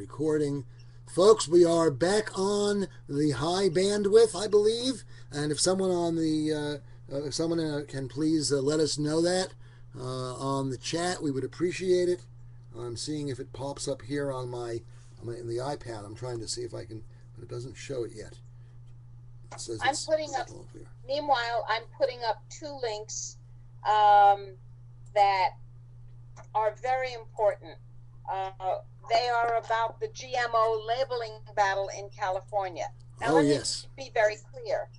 recording. Folks, we are back on the high bandwidth, I believe, and if someone on the someone can please let us know that on the chat, we would appreciate it. I'm seeing if it pops up here on my in the iPad. I'm trying to see if I can, but it doesn't show it yet. It says I'm putting up. Meanwhile, I'm putting up two links that are very important. They are about the GMO labeling battle in California. Now, let me be very clear.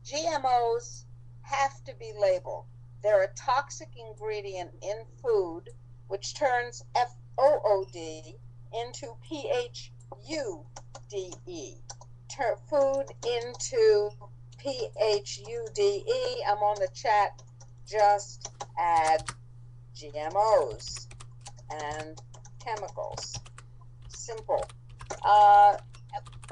GMOs have to be labeled. They're a toxic ingredient in food, which turns FOOD into PHUDE. Food into PHUDE. I'm on the chat. Just add GMOs and chemicals. Simple.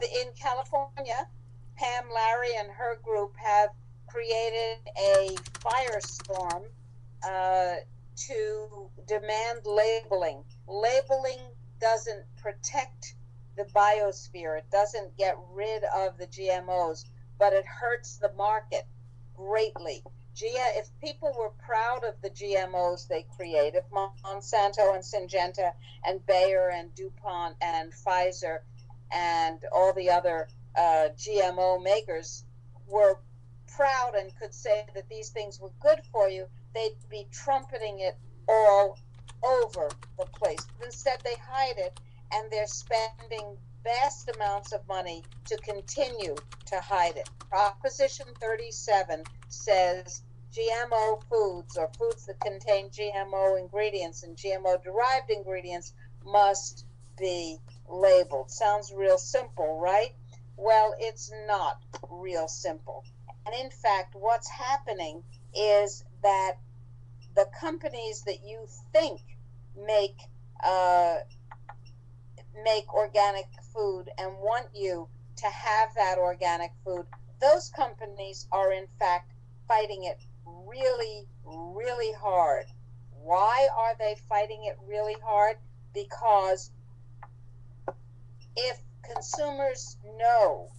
In California, Pam Larry and her group have created a firestorm to demand labeling. Labeling doesn't protect the biosphere. It doesn't get rid of the GMOs, but it hurts the market greatly. If people were proud of the GMOs they create, if Monsanto and Syngenta and Bayer and DuPont and Pfizer and all the other GMO makers were proud and could say that these things were good for you, they'd be trumpeting it all over the place. Instead, they hide it, and they're spending vast amounts of money to continue to hide it. Proposition 37 says GMO foods, or foods that contain GMO ingredients and GMO-derived ingredients, must be labeled. Sounds real simple, right? Well, it's not real simple. And in fact, what's happening is that the companies that you think make organic food and want you to have that organic food, those companies are in fact fighting it really, really hard. Why are they fighting it really hard? Because if consumers know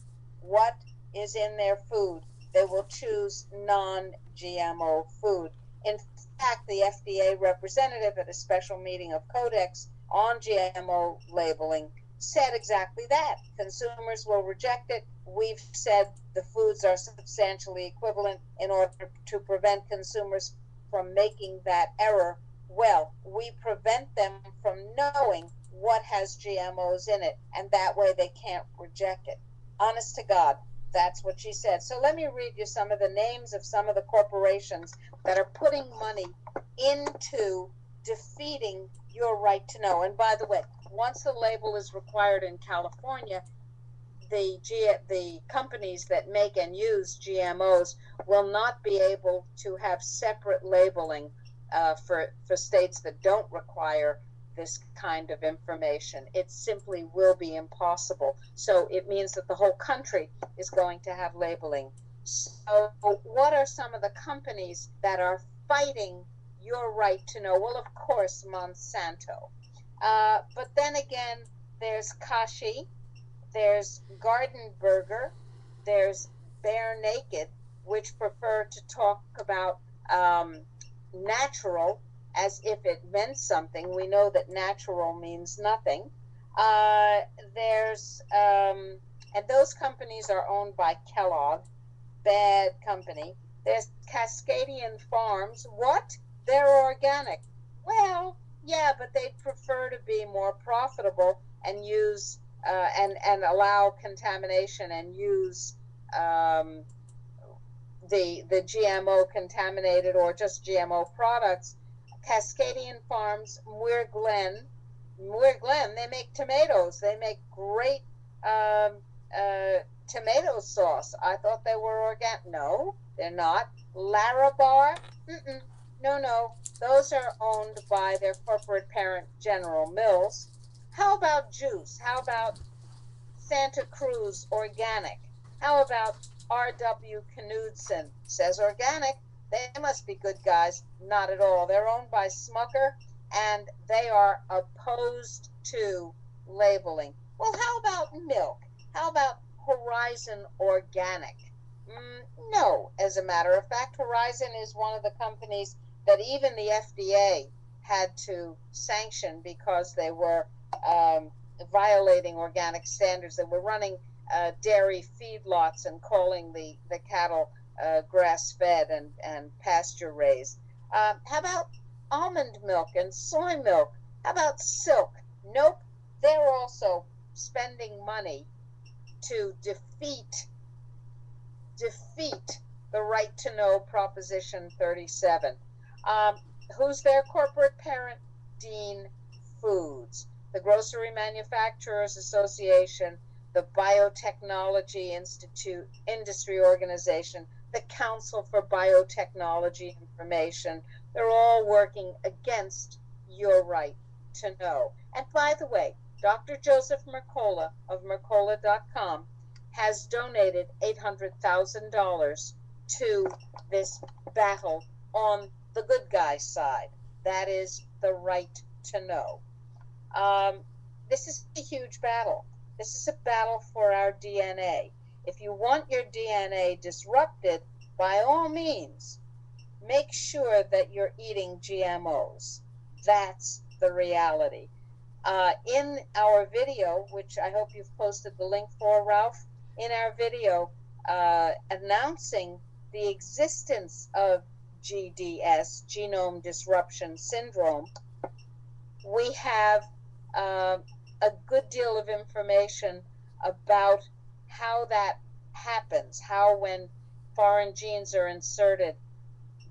what is in their food, they will choose non-GMO food. In fact, the FDA representative at a special meeting of Codex on GMO labeling said exactly that. Consumers will reject it. We've said the foods are substantially equivalent in order to prevent consumers from making that error. Well, we prevent them from knowing what has GMOs in it, and that way they can't reject it. Honest to God, that's what she said. So let me read you some of the names of some of the corporations that are putting money into defeating your right to know. And by the way, once the label is required in California, the companies that make and use GMOs will not be able to have separate labeling for states that don't require this kind of information. It simply will be impossible. So it means that the whole country is going to have labeling. So what are some of the companies that are fighting your right to know? Well, of course, Monsanto. But then again, there's Kashi, there's Garden Burger, there's Bare Naked, which prefer to talk about natural as if it meant something. We know that natural means nothing. And those companies are owned by Kellogg, bad company. There's Cascadian Farms. What? They're organic. Well, yeah, but they prefer to be more profitable and use and allow contamination and use the GMO contaminated or just GMO products. Cascadian Farms, Muir Glen, they make tomatoes. They make great tomato sauce. I thought they were organic. No, they're not. Larabar, no. Those are owned by their corporate parent, General Mills. How about juice? How about Santa Cruz Organic? How about R.W. Knudsen? Says organic. They must be good guys. Not at all. They're owned by Smucker, and they are opposed to labeling. Well, how about milk? How about Horizon Organic? No, as a matter of fact, Horizon is one of the companies that even the FDA had to sanction because they were violating organic standards. They were running dairy feedlots and calling the cattle grass-fed and pasture-raised. How about almond milk and soy milk? How about silk? Nope, they're also spending money to defeat the right to know Proposition 37. Who's their corporate parent? Dean Foods, the Grocery Manufacturers Association, the Biotechnology Institute Industry Organization, the Council for Biotechnology Information. They're all working against your right to know. And by the way, Dr. Joseph Mercola of Mercola.com has donated $800,000 to this battle on the good guy side. That is the right to know. This is a huge battle. This is a battle for our DNA. If you want your DNA disrupted, by all means, make sure that you're eating GMOs. That's the reality. In our video, which I hope you've posted the link for, Ralph, in our video announcing the existence of GDS, Genome Disruption Syndrome, we have a good deal of information about how that happens, how when foreign genes are inserted,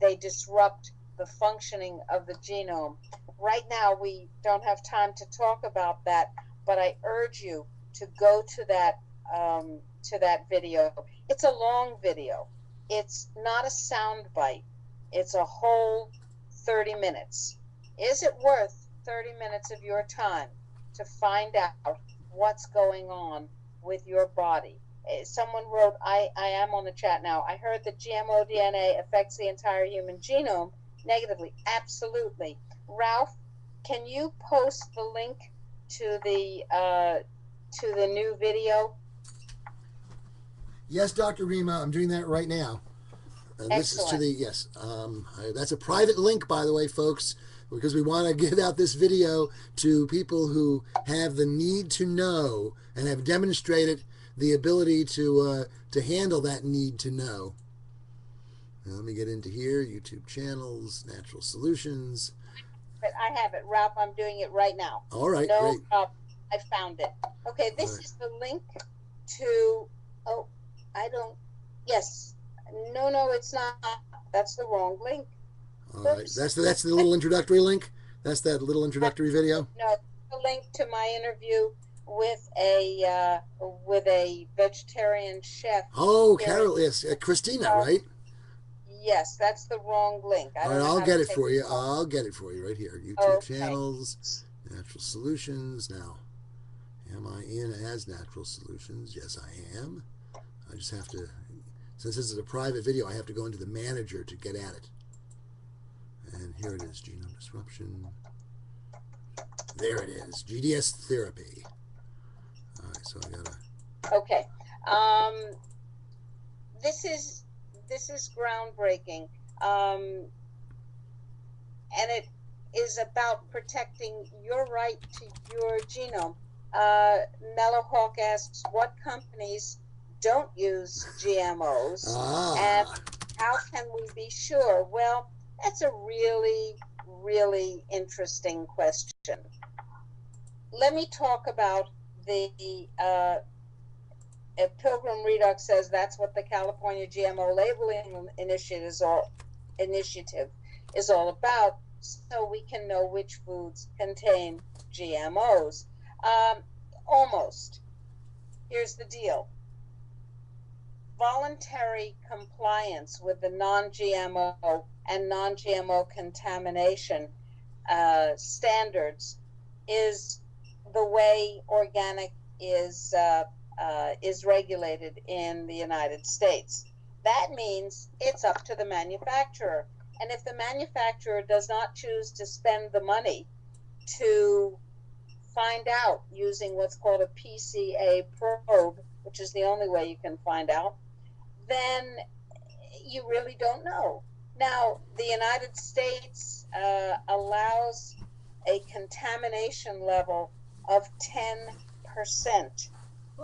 they disrupt the functioning of the genome. Right now, we don't have time to talk about that, but I urge you to go to that video. It's a long video. It's not a sound bite. It's a whole 30 minutes. Is it worth 30 minutes of your time to find out what's going on with your body? Someone wrote, I am on the chat now, I heard that GMO DNA affects the entire human genome negatively. Absolutely. Ralph, can you post the link to the new video? Yes, Dr. Rima, I'm doing that right now. This is to the, yes, that's a private link, by the way, folks, because we want to get out this video to people who have the need to know and have demonstrated the ability to handle that need to know. Now, let me get into here, YouTube channels, Natural Solutions. But I have it, Ralph, I'm doing it right now. All right, no great. I found it. Okay, this is the link to, oh, I don't, yes. No, it's not. That's the wrong link. All right, that's the little introductory link. That's that little introductory video. No, the link to my interview with a vegetarian chef. Oh, Carol, yes, Christina, right? Yes, that's the wrong link. All right, I'll get it for you. I'll get it for you right here. YouTube channels, Natural Solutions. Now, am I in as Natural Solutions? Yes, I am. I just have to. Since this is a private video, I have to go into the manager to get at it. And here it is, genome disruption. There it is, GDS therapy. All right, so I gotta. Okay, this is groundbreaking, and it is about protecting your right to your genome. Mellowhawk asks, what companies don't use GMOs, and how can we be sure? Well, that's a really, really interesting question. Let me talk about the Pilgrim Redux says that's what the California GMO Labeling Initiative is all about, so we can know which foods contain GMOs. Almost. Here's the deal. Voluntary compliance with the non-GMO and non-GMO contamination standards is the way organic is regulated in the United States. That means it's up to the manufacturer. And if the manufacturer does not choose to spend the money to find out using what's called a PCA probe, which is the only way you can find out, then you really don't know. Now, the United States allows a contamination level of 10%,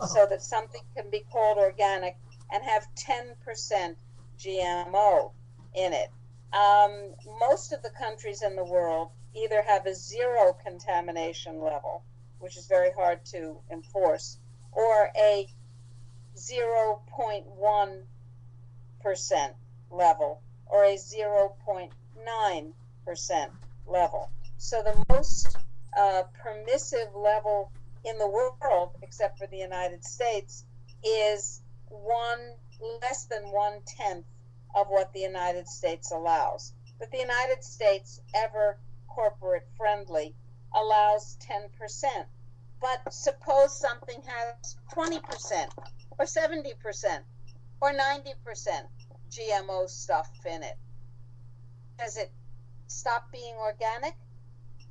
so that something can be called organic and have 10% GMO in it. Most of the countries in the world either have a zero contamination level, which is very hard to enforce, or a 0.1% level, or a 0.9% level. So the most permissive level in the world, except for the United States, is less than 1/10 of what the United States allows. But the United States, ever corporate friendly, allows 10%. But suppose something has 20% or 70% or 90% GMO stuff in it. Does it stop being organic?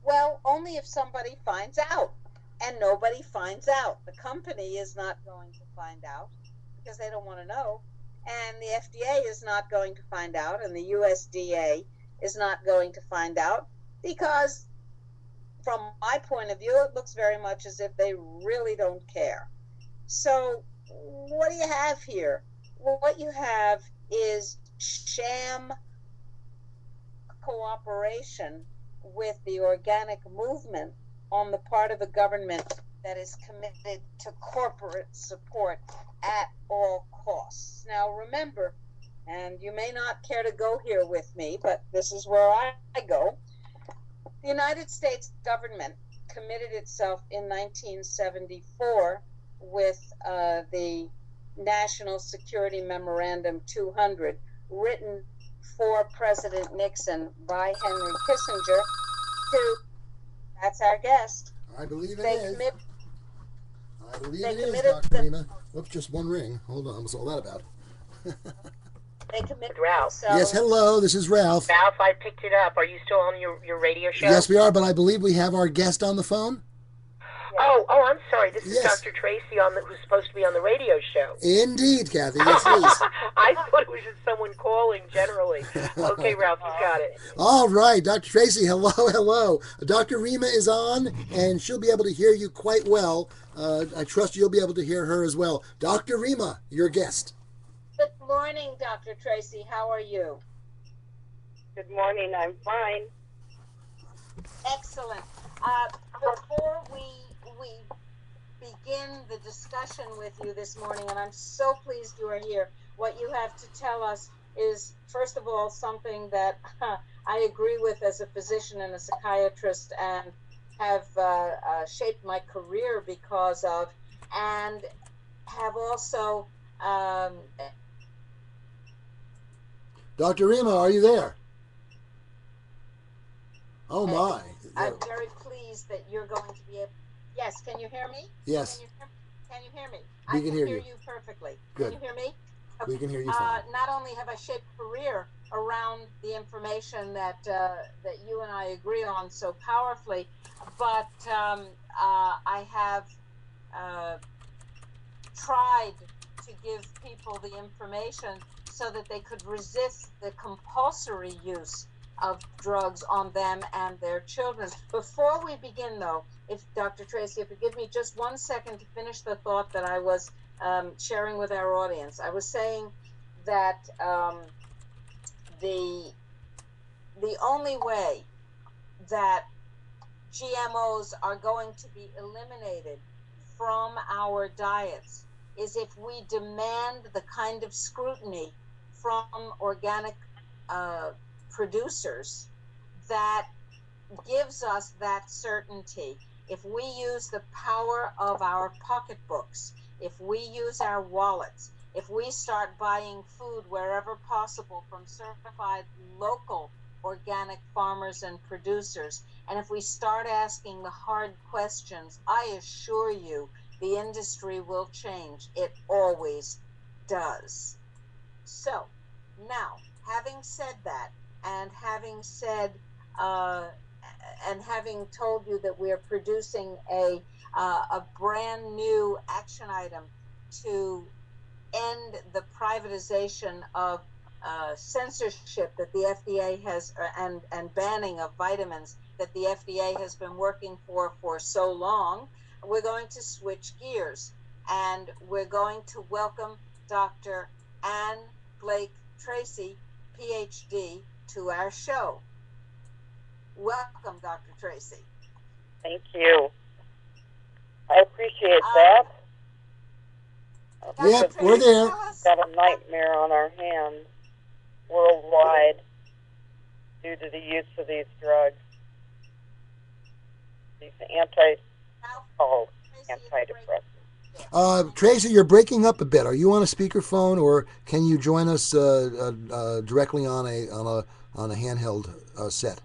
Well, only if somebody finds out. And nobody finds out. The company is not going to find out because they don't want to know. And the FDA is not going to find out. And the USDA is not going to find out because, from my point of view, it looks very much as if they really don't care. So what do you have here? Well, what you have is sham cooperation with the organic movement on the part of a government that is committed to corporate support at all costs. Now remember, and you may not care to go here with me, but this is where I go. The United States government committed itself in 1974 with the National Security Memorandum 200, written for President Nixon by Henry Kissinger, to, that's our guest. I believe it They is. I believe it is, committed Dr. Rima. Oops, just one ring. Hold on, what's all that about? They committed Ralph. themselves. Yes, hello, this is Ralph. Ralph, I picked it up. Are you still on your radio show? Yes, we are, but I believe we have our guest on the phone. Oh, I'm sorry. This is Yes. Dr. Tracy who's supposed to be on the radio show. Indeed, Kathy, yes it is. I thought it was just someone calling generally. Okay, Ralph, you got it. All right, Dr. Tracy, hello, hello. Dr. Rima is on, and she'll be able to hear you quite well. I trust you'll be able to hear her as well. Dr. Rima, your guest. Good morning, Dr. Tracy. How are you? Good morning. I'm fine. Excellent. Before we begin the discussion with you this morning, and I'm so pleased you are here, what you have to tell us is, first of all, something that I agree with as a physician and a psychiatrist and have shaped my career because of, and have also... Dr. Rima, are you there? Oh, my. I'm very pleased that you're going to be able... Yes, can you hear me? Yes. Can you hear me? We I can can hear hear you. you perfectly. Good. Can you hear me? We can hear you fine. Not only have I shaped a career around the information that that you and I agree on so powerfully, but I have tried to give people the information so that they could resist the compulsory use of drugs on them and their children. Before we begin, though, if Dr. Tracy, if you give me just 1 second to finish the thought that I was sharing with our audience. I was saying that the only way that GMOs are going to be eliminated from our diets is if we demand the kind of scrutiny from organic producers that gives us that certainty. If we use the power of our pocketbooks, if we use our wallets, if we start buying food wherever possible from certified local organic farmers and producers, and if we start asking the hard questions, I assure you the industry will change. It always does. So now, having said that, and having said and having told you that we are producing a brand new action item to end the privatization of censorship that the FDA has, and banning of vitamins that the FDA has been working for so long, we're going to switch gears, and we're going to welcome Dr. Ann Blake Tracy, PhD, to our show. Welcome, Dr. Tracy. Thank you. I appreciate that. Yep, we're there. Got a nightmare on our hands worldwide due to the use of these drugs. These antidepressants. Tracy, you're breaking up a bit. Are you on a speakerphone, or can you join us directly on a handheld set?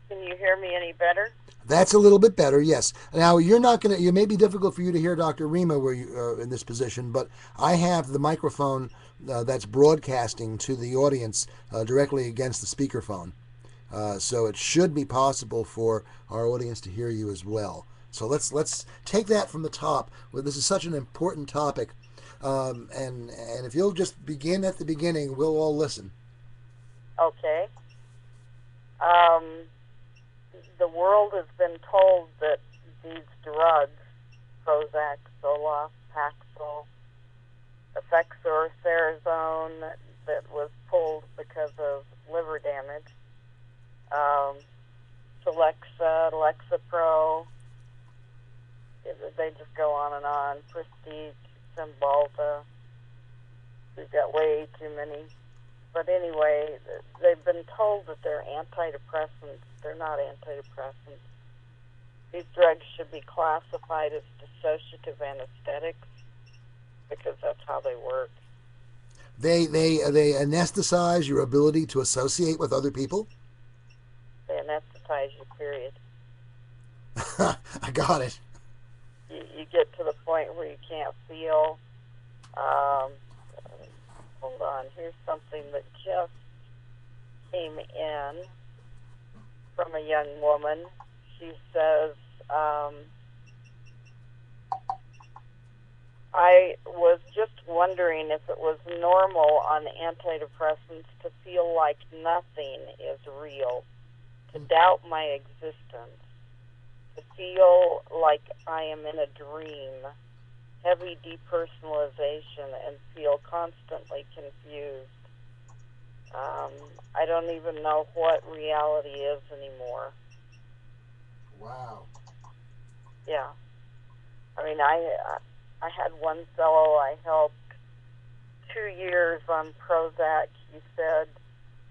Can you hear me any better? That's a little bit better, yes. Now, you're not going to, it may be difficult for you to hear Dr. Rima where you in this position, but I have the microphone that's broadcasting to the audience directly against the speakerphone. So it should be possible for our audience to hear you as well. So let's take that from the top. Well, this is such an important topic. And if you'll just begin at the beginning, we'll all listen. Okay. The world has been told that these drugs, Prozac, Zoloft, Paxil, Effexor, that was pulled because of liver damage, Celexa, Lexapro, they just go on and on, Prestige, Cymbalta, we've got way too many. But anyway, they've been told that they're antidepressants. They're not antidepressants. These drugs should be classified as dissociative anesthetics because that's how they work. They anesthetize your ability to associate with other people? They anesthetize you, period. I got it. You get to the point where you can't feel. Hold on, here's something that just came in from a young woman. She says, I was just wondering if it was normal on antidepressants to feel like nothing is real, to doubt my existence, to feel like I am in a dream, heavy depersonalization, and feel constantly confused. I don't even know what reality is anymore. Wow. Yeah. I mean, I had one fellow I helped 2 years on Prozac. He said,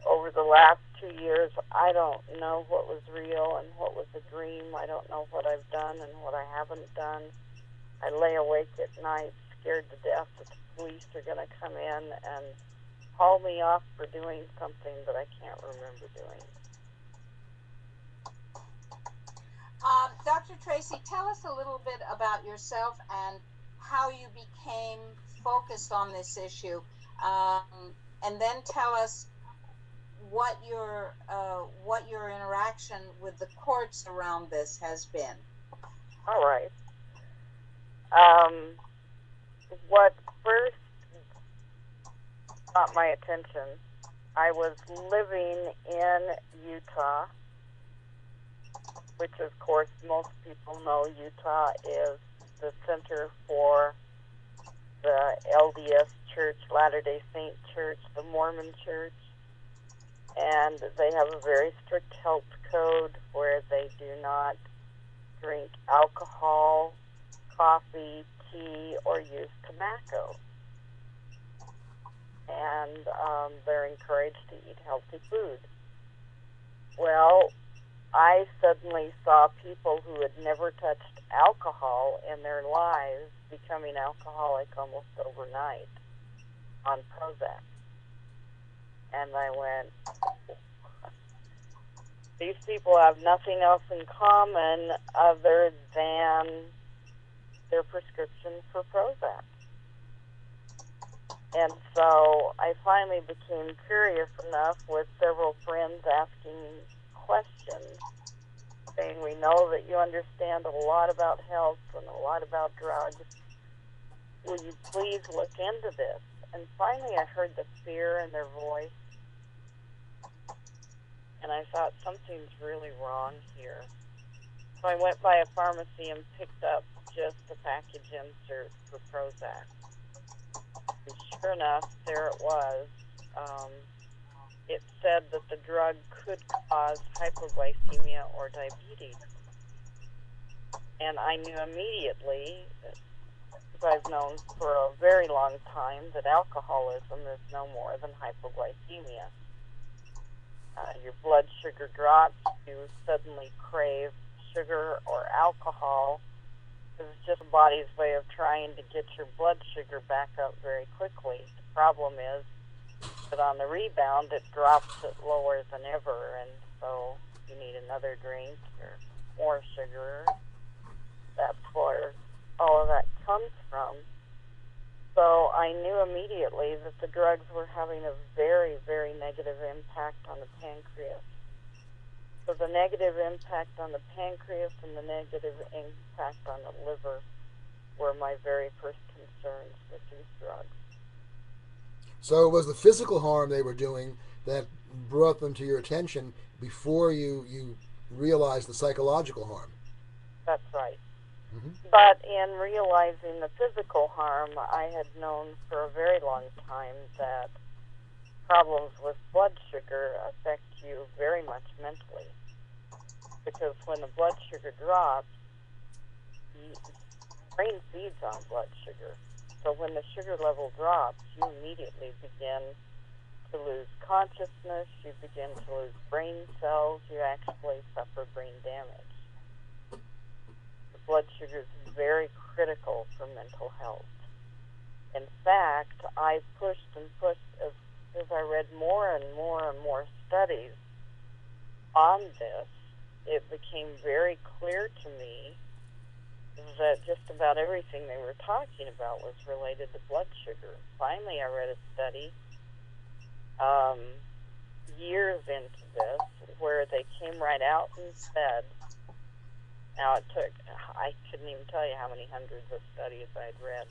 over the last 2 years, I don't know what was real and what was a dream. I don't know what I've done and what I haven't done. I lay awake at night, scared to death that the police are going to come in and haul me off for doing something that I can't remember doing. Dr. Tracy, tell us a little bit about yourself and how you became focused on this issue, and then tell us what your interaction with the courts around this has been. All right. What first got my attention, I was living in Utah, which of course most people know Utah is the center for the LDS Church, Latter-day Saint Church, the Mormon Church, and they have a very strict health code where they do not drink alcohol, coffee, tea, or use tobacco. And they're encouraged to eat healthy food. Well, I suddenly saw people who had never touched alcohol in their lives becoming alcoholic almost overnight on Prozac. And I went, these people have nothing else in common other than their prescription for Prozac. And so I finally became curious enough, with several friends asking questions, saying, we know that you understand a lot about health and a lot about drugs. Will you please look into this? And finally I heard the fear in their voice, and I thought, something's really wrong here. So I went by a pharmacy and picked up just a package insert for Prozac. And sure enough, there it was. It said that the drug could cause hypoglycemia or diabetes. And I knew immediately, as I've known for a very long time, that alcoholism is no more than hypoglycemia. Your blood sugar drops, you suddenly crave sugar or alcohol. It's just the body's way of trying to get your blood sugar back up very quickly. The problem is that on the rebound, it drops it lower than ever, and so you need another drink or more sugar. That's where all of that comes from. So I knew immediately that the drugs were having a very, very negative impact on the pancreas. So the negative impact on the pancreas and the negative impact on the liver were my very first concerns with these drugs. So it was the physical harm they were doing that brought them to your attention before you realized the psychological harm. That's right. Mm-hmm. But in realizing the physical harm, I had known for a very long time that problems with blood sugar affect you very much mentally. Because when the blood sugar drops, the brain feeds on blood sugar. So when the sugar level drops, you immediately begin to lose consciousness, you begin to lose brain cells, you actually suffer brain damage. The blood sugar is very critical for mental health. In fact, I pushed and pushed as I read more and more and more studies on this. It became very clear to me that just about everything they were talking about was related to blood sugar. Finally, I read a study years into this where they came right out and said, now I couldn't even tell you how many hundreds of studies I'd read,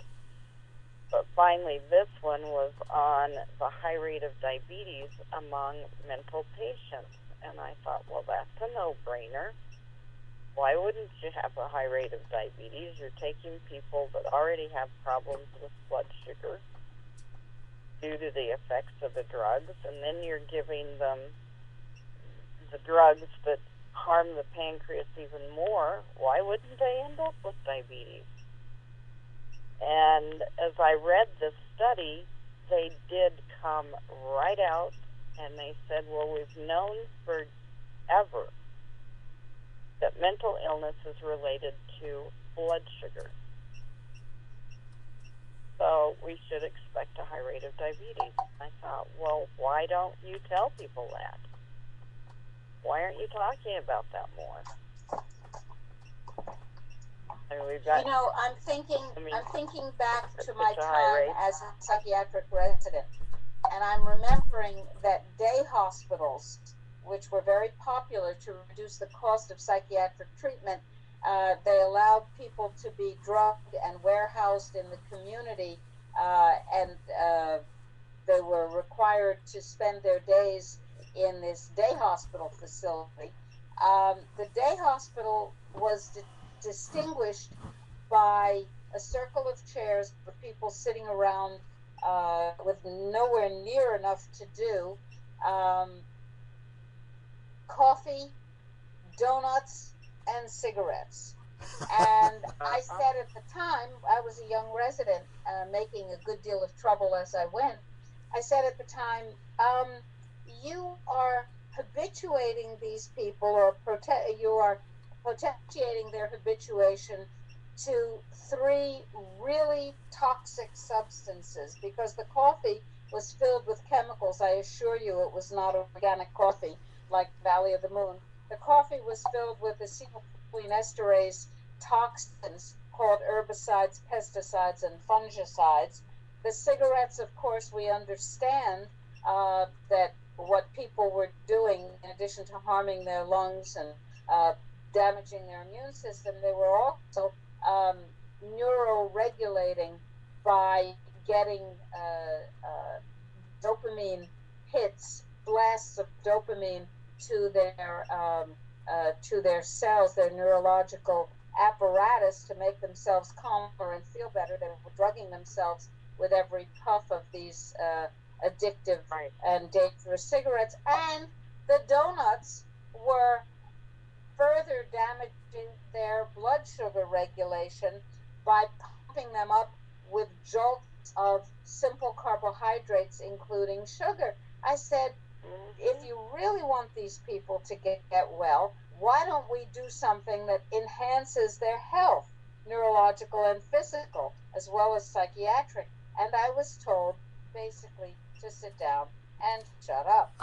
but finally this one was on the high rate of diabetes among mental patients. And I thought, well, that's a no-brainer. Why wouldn't you have a high rate of diabetes? You're taking people that already have problems with blood sugar due to the effects of the drugs, and then you're giving them the drugs that harm the pancreas even more. Why wouldn't they end up with diabetes? And as I read this study, they did come right out and they said, well, we've known forever that mental illness is related to blood sugar. So we should expect a high rate of diabetes. I thought, well, why don't you tell people that? Why aren't you talking about that more? I mean, we've got, I'm thinking back to my such a high time rate. as a psychiatric resident, and I'm remembering that day hospitals, which were very popular to reduce the cost of psychiatric treatment, they allowed people to be drugged and warehoused in the community, and they were required to spend their days in this day hospital facility. The day hospital was distinguished by a circle of chairs with people sitting around with nowhere near enough to do, coffee, donuts, and cigarettes. And I said at the time, I was a young resident making a good deal of trouble as I went. I said at the time, you are habituating these people, or you are potentiating their habituation to 3 really toxic substances, because the coffee was filled with chemicals. I assure you it was not organic coffee like Valley of the Moon. The coffee was filled with acetylcholinesterase toxins called herbicides, pesticides, and fungicides. The cigarettes, of course, we understand that what people were doing, in addition to harming their lungs and damaging their immune system, they were also neuroregulating by getting dopamine hits, blasts of dopamine to their cells, their neurological apparatus, to make themselves calmer and feel better. They were drugging themselves with every puff of these addictive and dangerous cigarettes. And the donuts were further damaging their blood sugar regulation by pumping them up with jolts of simple carbohydrates, including sugar. I said, if you really want these people to get well, why don't we do something that enhances their health, neurological and physical, as well as psychiatric? And I was told, basically, to sit down and shut up.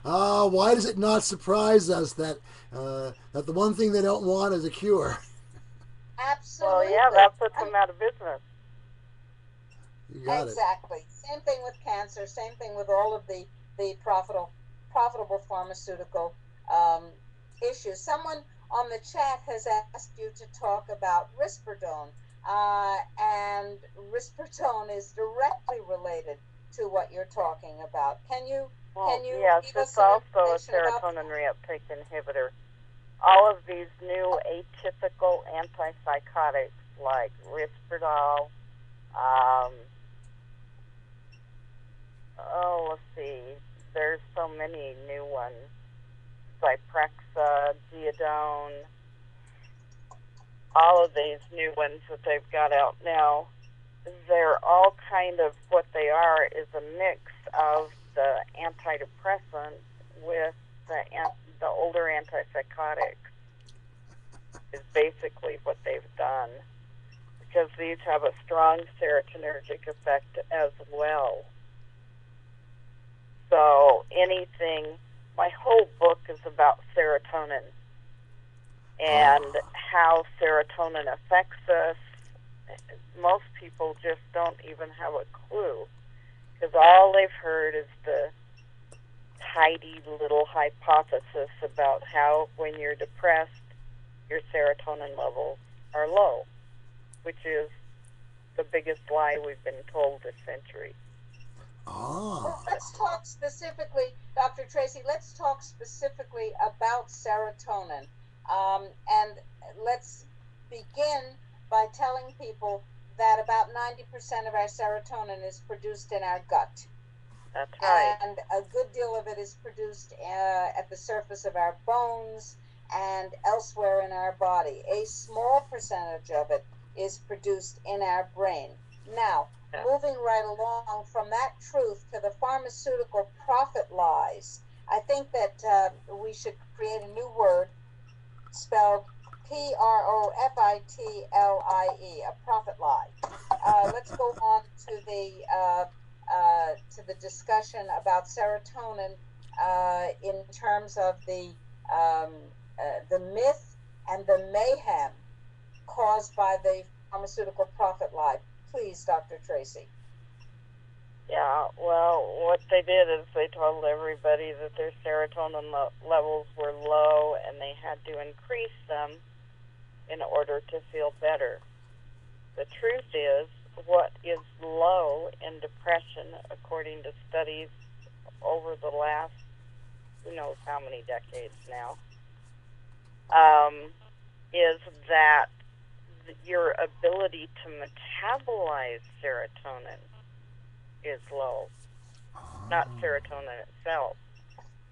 Why does it not surprise us that that the one thing they don't want is a cure? Absolutely. Well, yeah, that puts them out of business. You got exactly. it. Same thing with cancer. Same thing with all of the profitable pharmaceutical issues. Someone on the chat has asked you to talk about risperidone, and risperidone is directly related to what you're talking about. Can you? Yes, it's also a serotonin reuptake inhibitor. All of these new atypical antipsychotics like risperidone, let's see, there's so many new ones. Zyprexa, Geodone, all of these new ones that they've got out now, they're all kind of, what they are is a mix of the antidepressants with the older antipsychotics, is basically what they've done, because these have a strong serotonergic effect as well. So my whole book is about serotonin and how serotonin affects us. Most people just don't even have a clue, because all they've heard is the tidy little hypothesis about how when you're depressed, your serotonin levels are low, which is the biggest lie we've been told this century. Well, let's talk specifically, Dr. Tracy, let's talk specifically about serotonin. And let's begin by telling people that about 90% of our serotonin is produced in our gut. That's right. And a good deal of it is produced at the surface of our bones and elsewhere in our body. A small percentage of it is produced in our brain. Now, moving right along from that truth to the pharmaceutical profit lies, I think that we should create a new word spelled PROFITLIE, a profit lie. Let's go on to the discussion about serotonin in terms of the myth and the mayhem caused by the pharmaceutical profit lie. Please, Dr. Tracy. Yeah, well, what they did is they told everybody that their serotonin levels were low and they had to increase them in order to feel better. The truth is, what is low in depression, according to studies over the last, who knows how many decades now, is that your ability to metabolize serotonin is low, not serotonin itself.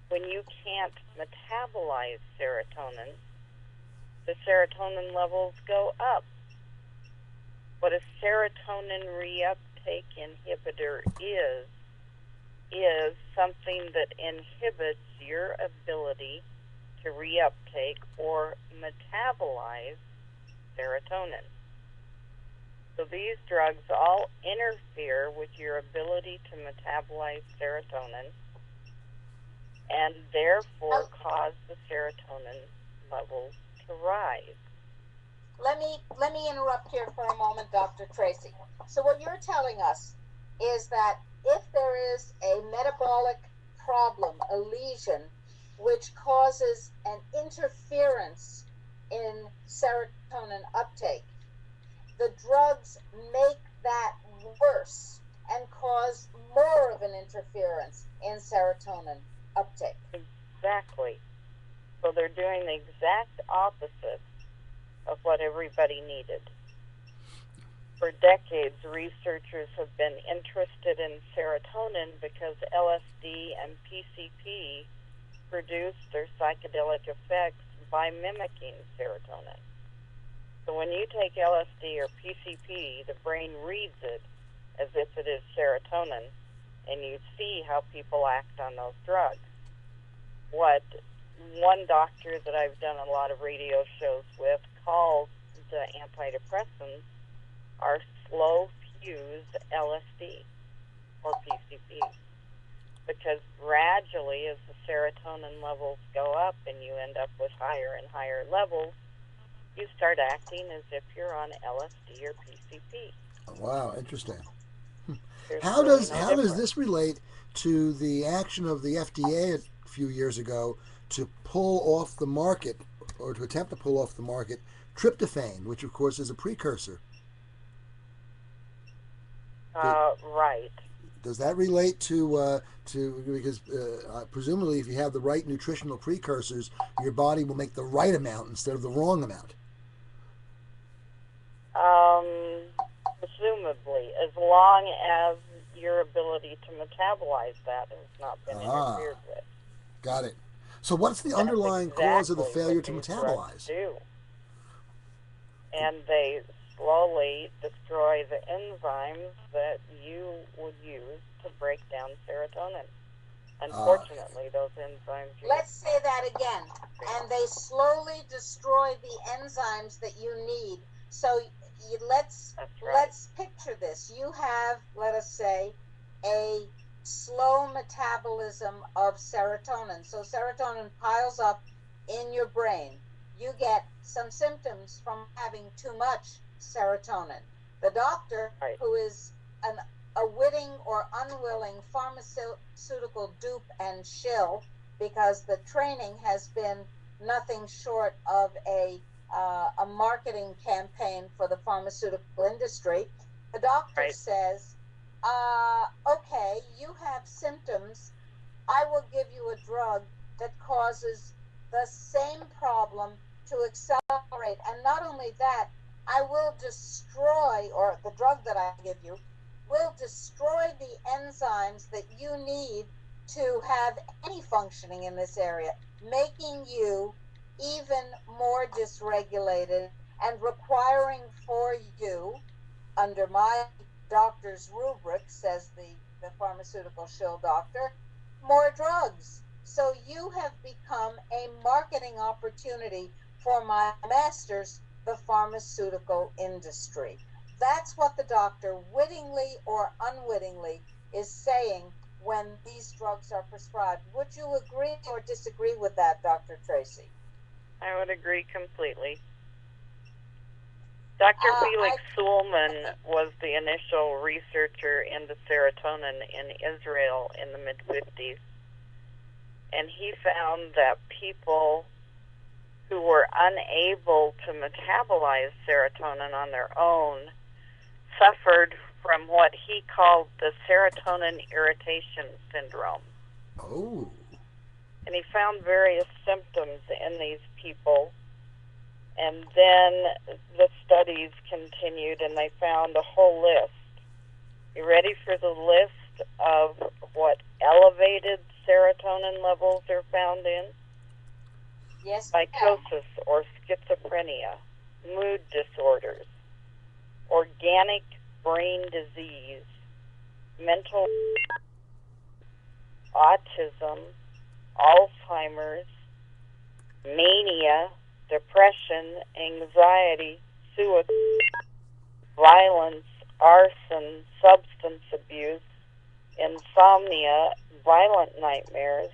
When you can't metabolize serotonin, the serotonin levels go up. What a serotonin reuptake inhibitor is something that inhibits your ability to reuptake or metabolize serotonin. So these drugs all interfere with your ability to metabolize serotonin and therefore cause the serotonin levels to rise. let me interrupt here for a moment, Dr. Tracy. So what you're telling us is that if there is a metabolic problem, a lesion, which causes an interference in serotonin uptake, the drugs make that worse and cause more of an interference in serotonin uptake. Exactly. So they're doing the exact opposite of what everybody needed. For decades, researchers have been interested in serotonin because LSD and PCP produce their psychedelic effects by mimicking serotonin. So when you take LSD or PCP, the brain reads it as if it is serotonin, and you see how people act on those drugs. What one doctor that I've done a lot of radio shows with calls the antidepressants are slow-fused LSD or PCP, because gradually as the serotonin levels go up and you end up with higher and higher levels, you start acting as if you're on LSD or PCP. Wow, interesting. How does this relate to the action of the FDA a few years ago to pull off the market, or to attempt to pull off the market, tryptophan, which of course is a precursor? Right. Does that relate to because presumably if you have the right nutritional precursors, your body will make the right amount instead of the wrong amount? Presumably, as long as your ability to metabolize that has not been interfered with. Got it. So what's the underlying cause of the failure to metabolize? Do. And they slowly destroy the enzymes that you would use to break down serotonin. Unfortunately, those enzymes... Let's say that again. And they slowly destroy the enzymes that you need. So let's picture this. You have, let us say, a slow metabolism of serotonin. So serotonin piles up in your brain. You get some symptoms from having too much serotonin. The doctor, who is a witting or unwilling pharmaceutical dupe and shill, because the training has been nothing short of a marketing campaign for the pharmaceutical industry. The doctor says, okay, you have symptoms. I will give you a drug that causes the same problem to accelerate. And not only that, I will destroy, or the drug that I give you will destroy the enzymes that you need to have any functioning in this area, making you even more dysregulated and requiring for you, under my doctor's rubric, says the pharmaceutical shill doctor, more drugs. So you have become a marketing opportunity for my masters, the pharmaceutical industry. That's what the doctor, wittingly or unwittingly, is saying when these drugs are prescribed. Would you agree or disagree with that, Dr. Tracy? I would agree completely. Dr. Felix Suleman was the initial researcher into serotonin in Israel in the mid-50s. And he found that people who were unable to metabolize serotonin on their own suffered from what he called the serotonin irritation syndrome. Oh. And he found various symptoms in these people. And then the studies continued, and they found a whole list. You ready for the list of what elevated serotonin levels are found in? Yes. Psychosis or schizophrenia, mood disorders, organic brain disease, mental autism, Alzheimer's, mania, depression, anxiety, suicide, violence, arson, substance abuse, insomnia, violent nightmares,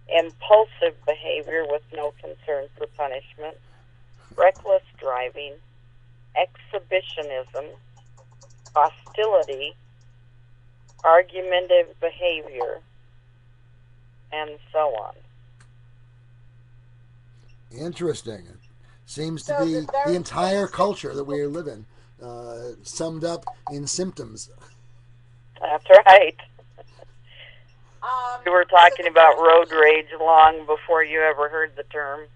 impulsive behavior with no concern for punishment, reckless driving, exhibitionism, hostility, argumentative behavior, and so on. Interesting. It seems to So be the entire culture that we live in, summed up in symptoms. That's right. We were talking about road rage long before you ever heard the term.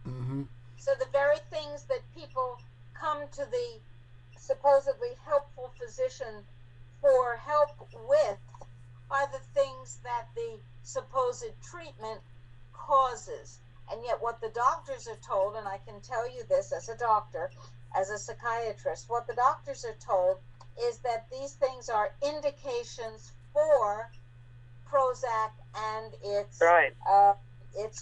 Mm-hmm. So the very things that people come to the supposedly helpful physician for help with are the things that the supposed treatment causes. And yet what the doctors are told, and I can tell you this as a doctor, as a psychiatrist, what the doctors are told is that these things are indications for Prozac and its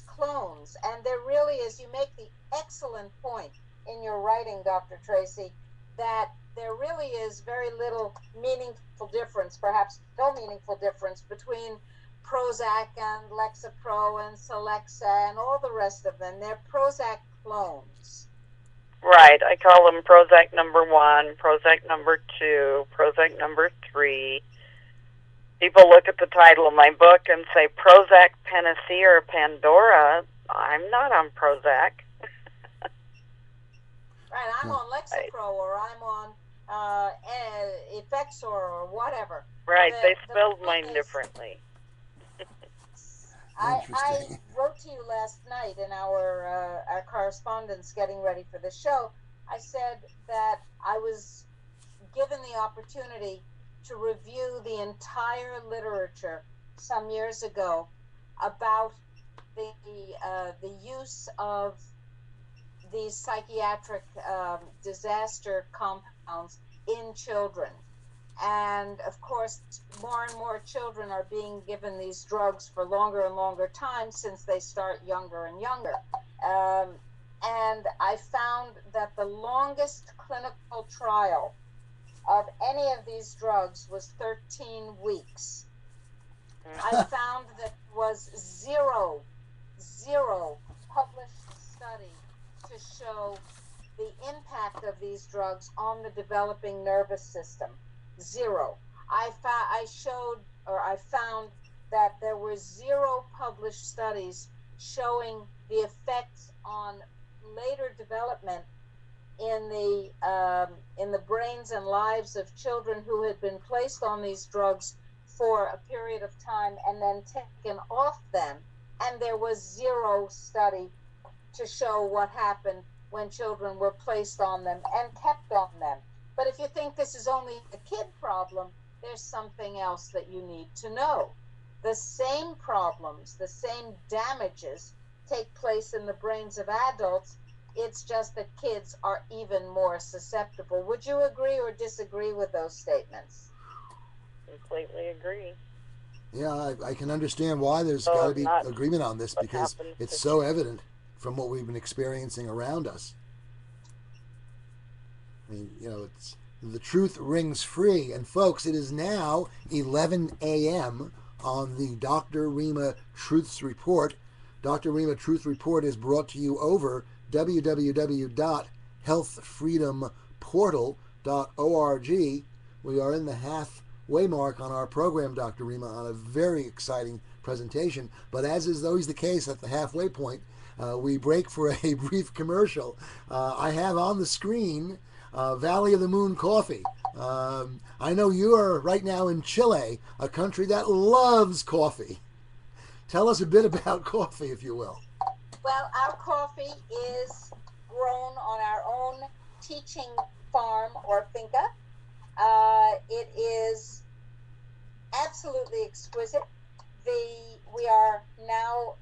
clones. And there really is, you make the excellent point in your writing, Dr. Tracy, that there really is very little meaningful difference, perhaps no meaningful difference, between Prozac and Lexapro and Celexa and all the rest of them. They're Prozac clones. Right. I call them Prozac number 1, Prozac number 2, Prozac number 3. People look at the title of my book and say, Prozac, Panacea, or Pandora. I'm not on Prozac. Right, I'm on Lexapro, or I'm on Effexor, or whatever. Right, they spelled mine differently. I wrote to you last night in our correspondence getting ready for the show. I said that I was given the opportunity to review the entire literature some years ago about the use of these psychiatric disaster compounds in children. And of course, more and more children are being given these drugs for longer and longer time since they start younger and younger. And I found that the longest clinical trial of any of these drugs was 13 weeks. I found that was zero published study to show the impact of these drugs on the developing nervous system. Zero. I found that there were zero published studies showing the effects on later development in the brains and lives of children who had been placed on these drugs for a period of time and then taken off them. And there was zero study to show what happened when children were placed on them and kept on them. But if you think this is only a kid problem, there's something else that you need to know. The same problems, the same damages take place in the brains of adults. It's just that kids are even more susceptible. Would you agree or disagree with those statements? Completely agree. Yeah, I can understand why there's got to be agreement on this, because it's so evident from what we've been experiencing around us. I mean, it's the truth rings free. And folks, it is now 11 a.m. on the Dr. Rima Truths Report. Dr. Rima Truth Report is brought to you over www.healthfreedomportal.org. We are in the halfway mark on our program, Dr. Rima, on a very exciting presentation. But as is always the case at the halfway point, we break for a brief commercial. I have on the screen Valley of the Moon coffee. I know you are right now in Chile, a country that loves coffee. Tell us a bit about coffee, if you will. Well, our coffee is grown on our own teaching farm or finca. It is absolutely exquisite. We are now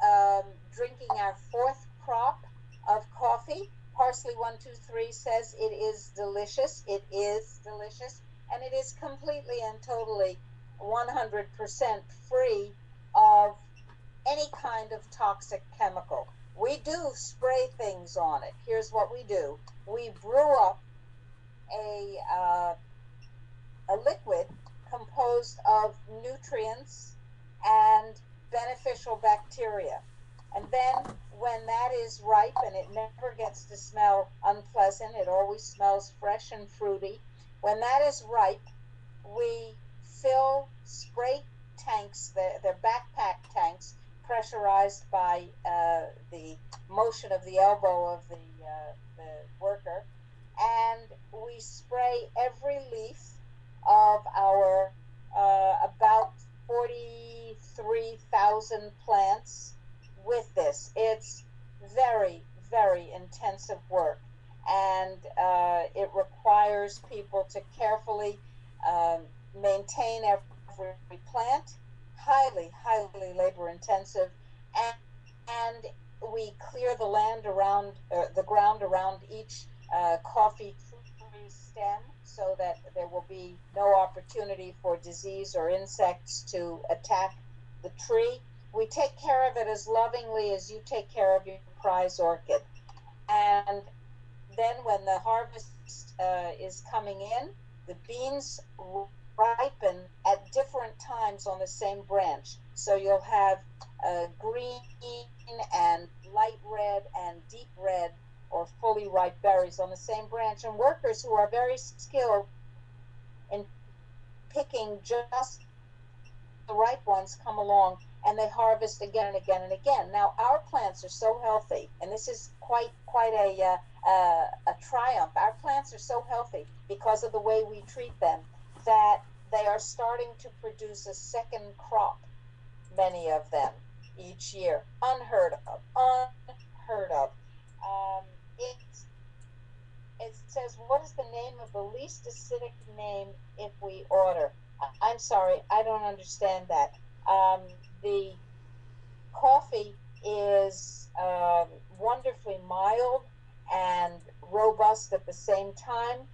drinking our 4th crop of coffee. Parsley 123 says it is delicious. It is delicious, and it is completely and totally 100% free of any kind of toxic chemical. We do spray things on it. Here's what we do. We brew up a liquid composed of nutrients and beneficial bacteria. And then when that is ripe, and it never gets to smell unpleasant, it always smells fresh and fruity. When that is ripe, we fill spray tanks, they're backpack tanks, pressurized by the motion of the elbow of the worker, and we spray every leaf of our about 43,000 plants with this. It's very, very intensive work, and it requires people to carefully maintain every plant, highly, highly labor intensive, and we clear the land around the ground around each coffee tree stem so that there will be no opportunity for disease or insects to attack the tree. We take care of it as lovingly as you take care of your prize orchid. And then when the harvest is coming in, the beans ripen at different times on the same branch. So you'll have green and light red and deep red or fully ripe berries on the same branch. And workers who are very skilled in picking just the ripe ones come along and they harvest again and again and again. Now our plants are so healthy, and this is quite a triumph. Our plants are so healthy because of the way we treat them that they are starting to produce a second crop, many of them, each year. Unheard of. Unheard of. It says, what is the name of the least acidic name if we order? I'm sorry, I don't understand that. The coffee is wonderfully mild and robust at the same time,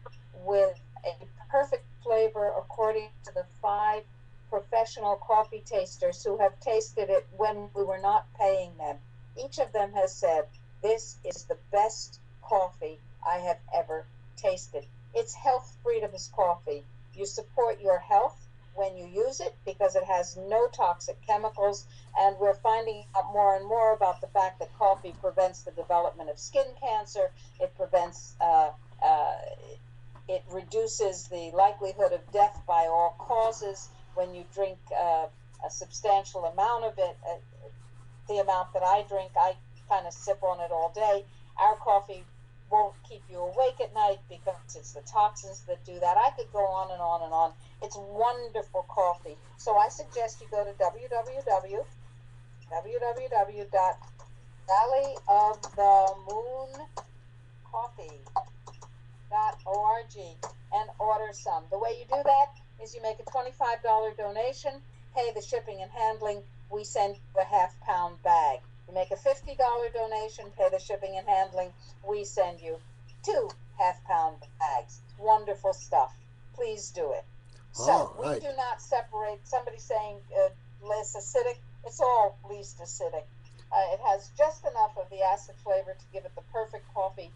with a perfect flavor according to the 5 professional coffee tasters who have tasted it when we were not paying them. Each of them has said, this is the best coffee I have ever tasted. It's health freedom's coffee. You support your health when you use it because it has no toxic chemicals, and we're finding out more and more about the fact that coffee prevents the development of skin cancer. It prevents it reduces the likelihood of death by all causes when you drink a substantial amount of it. The amount that I drink, I kind of sip on it all day. Our coffee won't keep you awake at night because it's the toxins that do that. I could go on and on and on. It's wonderful coffee. So I suggest you go to www.valleyofthemooncoffee.org and order some. The way you do that is you make a $25 donation, pay the shipping and handling, we send you a half-pound bag. You make a $50 donation, pay the shipping and handling, we send you 2 half-pound bags. Wonderful stuff. Please do it. So we do not separate. Somebody saying less acidic, it's all least acidic. It has just enough of the acid flavor to give it the perfect coffee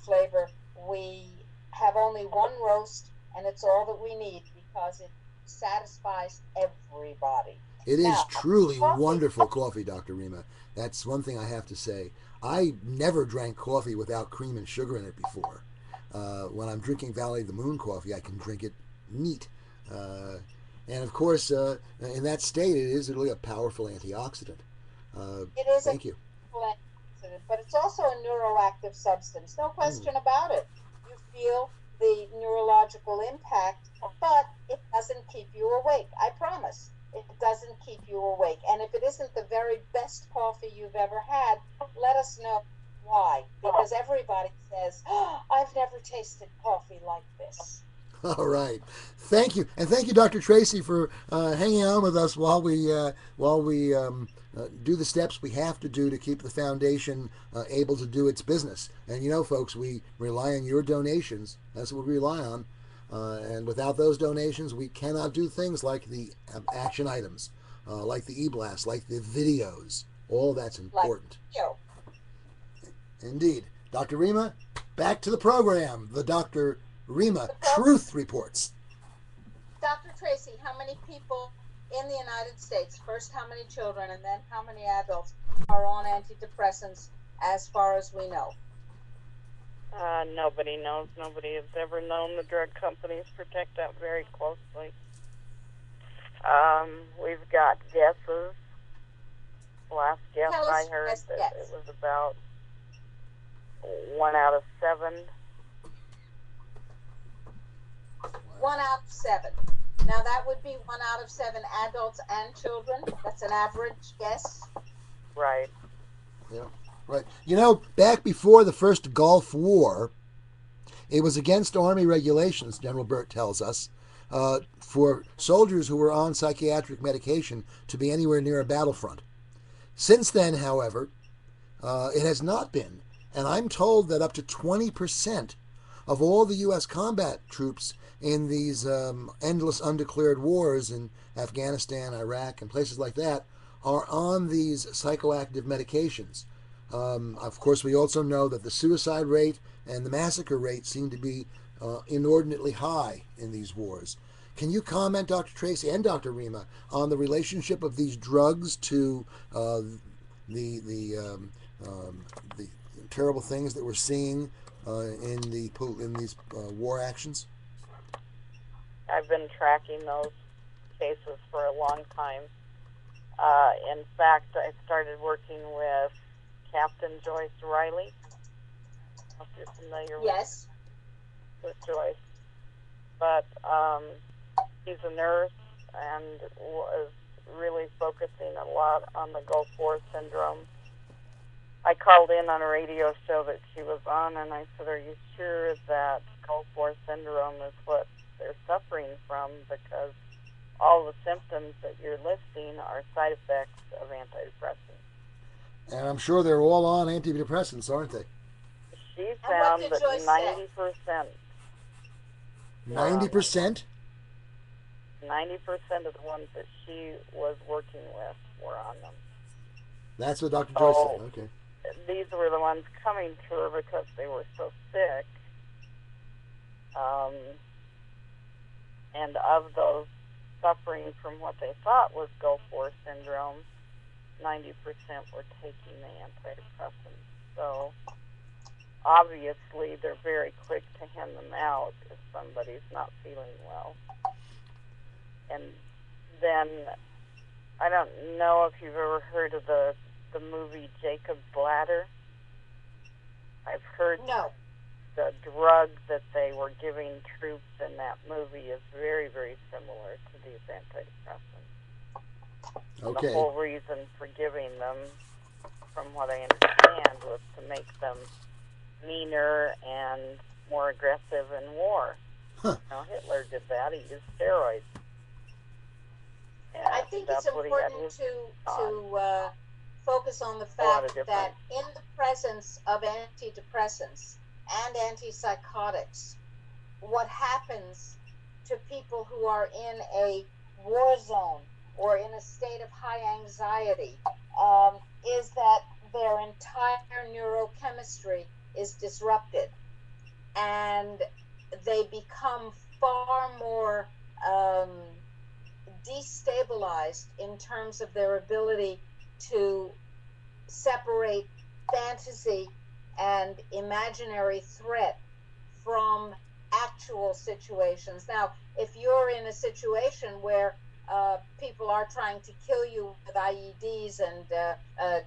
flavor. We have only 1 roast, and it's all that we need because it satisfies everybody. It is truly wonderful coffee, Dr. Rima. That's one thing I have to say. I never drank coffee without cream and sugar in it before. When I'm drinking Valley of the Moon coffee, I can drink it neat. And of course, in that state, it is really a powerful antioxidant. It is thank you. Antioxidant, but it's also a neuroactive substance. No question about it. You feel the neurological impact, but it doesn't keep you awake. I promise. It doesn't keep you awake. And if it isn't the very best coffee you've ever had, let us know why. Because everybody says, oh, I've never tasted coffee like this. All right. Thank you. And thank you, Dr. Tracy, for hanging on with us while we do the steps we have to do to keep the foundation able to do its business. And you know, folks, we rely on your donations. That's what we rely on. And without those donations, we cannot do things like the action items, like the e-blast, like the videos. All that's important. Like Indeed. Dr. Rima, back to the program. The Dr. Rima Truth Reports. Dr. Tracy, how many people in the United States, first how many children and then how many adults, are on antidepressants as far as we know? Nobody knows. Nobody has ever known. The drug companies protect that very closely. We've got guesses. Last guess Tell us I heard best that guess. it was about 1 out of 7. 1 out of 7. Now that would be 1 out of 7 adults and children. That's an average guess. Right. Yeah, right. You know, back before the first Gulf War, it was against Army regulations, General Burt tells us, for soldiers who were on psychiatric medication to be anywhere near a battlefront. Since then, however, it has not been. And I'm told that up to 20% of all the U.S. combat troops in these endless undeclared wars in Afghanistan, Iraq, and places like that are on these psychoactive medications. Of course, we also know that the suicide rate and the massacre rate seem to be inordinately high in these wars. Can you comment, Dr. Tracy and Dr. Rima, on the relationship of these drugs to the terrible things that we're seeing in these war actions? I've been tracking those cases for a long time. In fact, I started working with Captain Joyce Riley. If you're familiar Yes. with Joyce. But he's a nurse and was really focusing a lot on the Gulf War syndrome. I called in on a radio show that she was on, and I said, "Are you sure that Gulf War syndrome is what they're suffering from? Because all the symptoms that you're listing are side effects of antidepressants." And I'm sure they're all on antidepressants, aren't they? She found that Joyce 90%. 90%? 90% of the ones that she was working with were on them. That's what Dr. Joyce said. Okay. These were the ones coming to her because they were so sick. And of those suffering from what they thought was Gulf War syndrome, 90% were taking the antidepressants. So obviously they're very quick to hand them out if somebody's not feeling well. And then, I don't know if you've ever heard of the movie Jacob's Ladder. I've heard No. the drug that they were giving troops in that movie is very, very similar to these antidepressants. Okay. The whole reason for giving them, from what I understand, was to make them meaner and more aggressive in war. Huh. Now, Hitler did that. He used steroids. And I think it's that's what he had important his to focus on the lot fact of that in the presence of antidepressants and antipsychotics, what happens to people who are in a war zone or in a state of high anxiety is that their entire neurochemistry is disrupted, and they become far more destabilized in terms of their ability to separate fantasy and imaginary threat from actual situations. Now, if you're in a situation where people are trying to kill you with IEDs and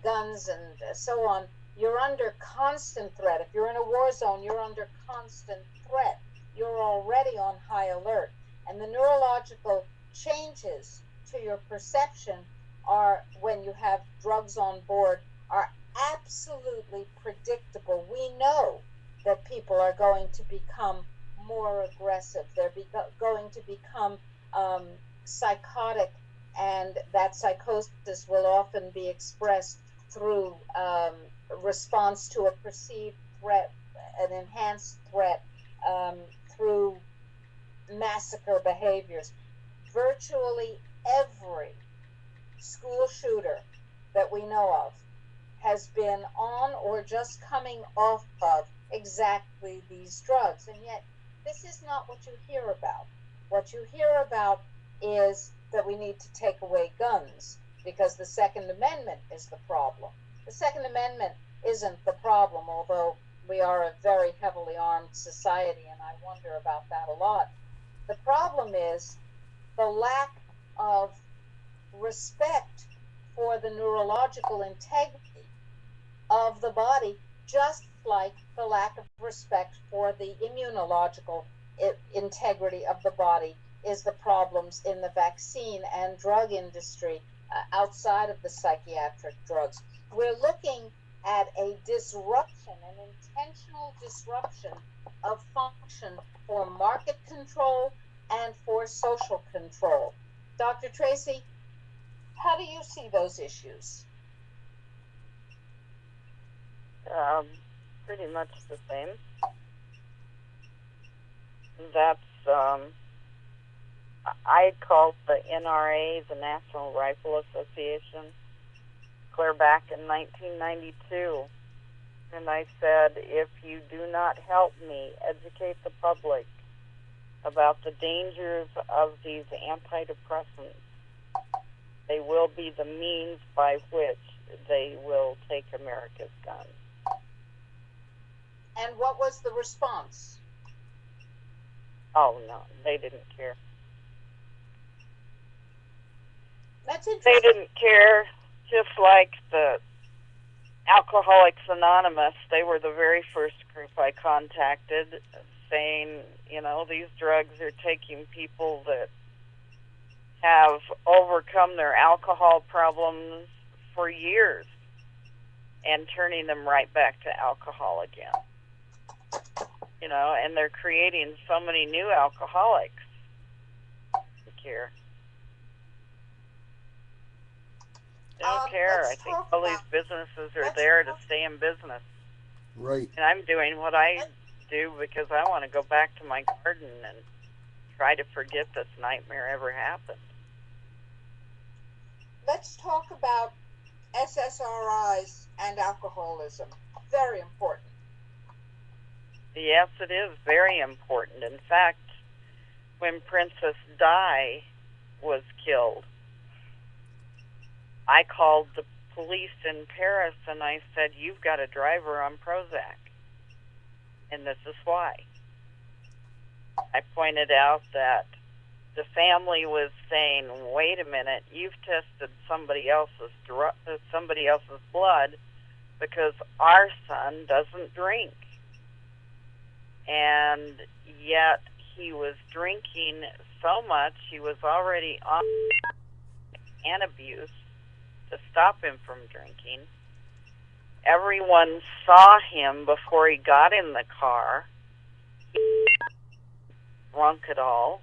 guns and so on, you're under constant threat. If you're in a war zone, you're under constant threat. You're already on high alert. And the neurological changes to your perception are, when you have drugs on board, are absolutely predictable. We know that people are going to become more aggressive. They're going to become psychotic, and that psychosis will often be expressed through response to a perceived threat, an enhanced threat, through massacre behaviors. Virtually every school shooter that we know of has been on or just coming off of exactly these drugs. And yet, this is not what you hear about. What you hear about is that we need to take away guns. because the Second Amendment is the problem. The Second Amendment isn't the problem, although we are a very heavily armed society, and I wonder about that a lot. The problem is the lack of respect for the neurological integrity of the body, just like the lack of respect for the immunological integrity of the body is the problems in the vaccine and drug industry outside of the psychiatric drugs. We're looking at a disruption, an intentional disruption of function for market control and for social control. Dr. Tracy, how do you see those issues? Pretty much the same. That's, I called the NRA, the National Rifle Association, clear back in 1992. And I said, if you do not help me educate the public about the dangers of these antidepressants, they will be the means by which they will take America's guns. And what was the response? Oh, no, they didn't care. That's interesting. They didn't care, just like the Alcoholics Anonymous. They were the very first group I contacted saying, you know, these drugs are taking people that have overcome their alcohol problems for years and turning them right back to alcohol again. You know, and they're creating so many new alcoholics. Care. They don't care. I think all these businesses are there to stay in business. Right. And I'm doing what I do because I want to go back to my garden and try to forget this nightmare ever happened. Let's talk about SSRIs and alcoholism. Very important. Yes, it is very important. In fact, when Princess Di was killed, I called the police in Paris and I said, you've got a driver on Prozac. And this is why. I pointed out that the family was saying, wait a minute, you've tested somebody else's blood because our son doesn't drink. And yet he was drinking so much, he was already on and abuse to stop him from drinking. Everyone saw him before he got in the car. He wasn't drunk at all.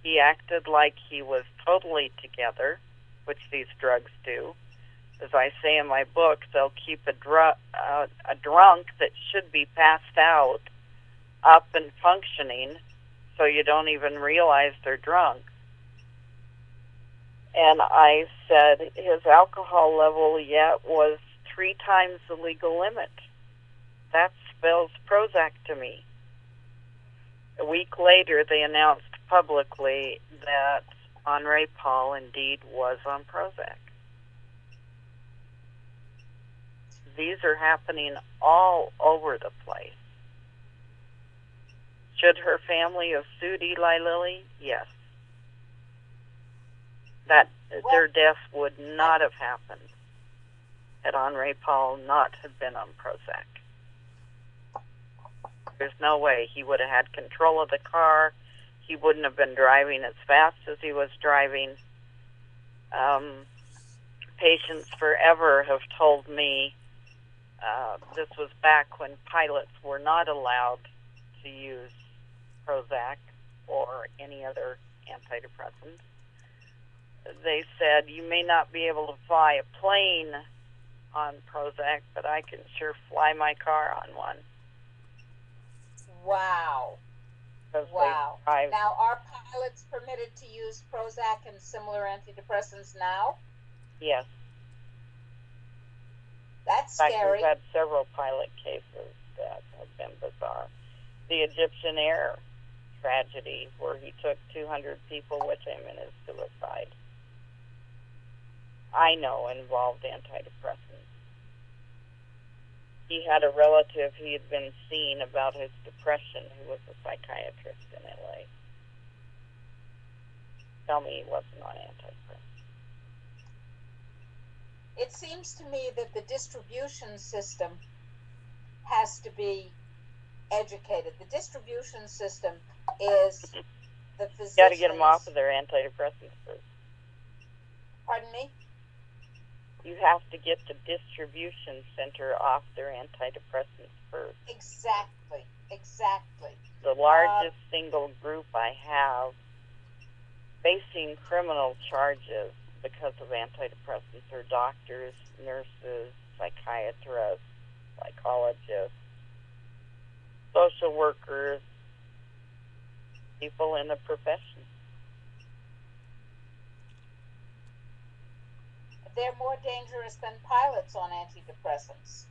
He acted like he was totally together, which these drugs do. As I say in my book, they'll keep a drunk that should be passed out up and functioning so you don't even realize they're drunk. And I said his alcohol level yet was 3 times the legal limit. That spells Prozac to me. A week later, they announced publicly that Henri Paul indeed was on Prozac. These are happening all over the place. Should her family have sued Eli Lilly? Yes. That their death would not have happened had Henri Paul not have been on Prozac. There's no way he would have had control of the car. He wouldn't have been driving as fast as he was driving. Patients forever have told me, this was back when pilots were not allowed to use Prozac or any other antidepressant. They said, you may not be able to fly a plane on Prozac, but I can sure fly my car on one. Wow. Wow. Now, are pilots permitted to use Prozac and similar antidepressants now? Yes. That's scary. In fact, scary. we've had several pilot cases that have been bizarre. The Egyptian Air tragedy, where he took 200 people with him in his suicide. I know involved antidepressants. He had a relative he had been seeing about his depression who was a psychiatrist in LA. Tell me he wasn't on antidepressants. It seems to me that the distribution system has to be educated. The distribution system is the physicians. You got to get them off of their antidepressants first. Pardon me? You have to get the distribution center off their antidepressants first. Exactly. The largest single group I have facing criminal charges because of antidepressants are doctors, nurses, psychiatrists, psychologists, social workers, people in the profession. They're more dangerous than pilots on antidepressants.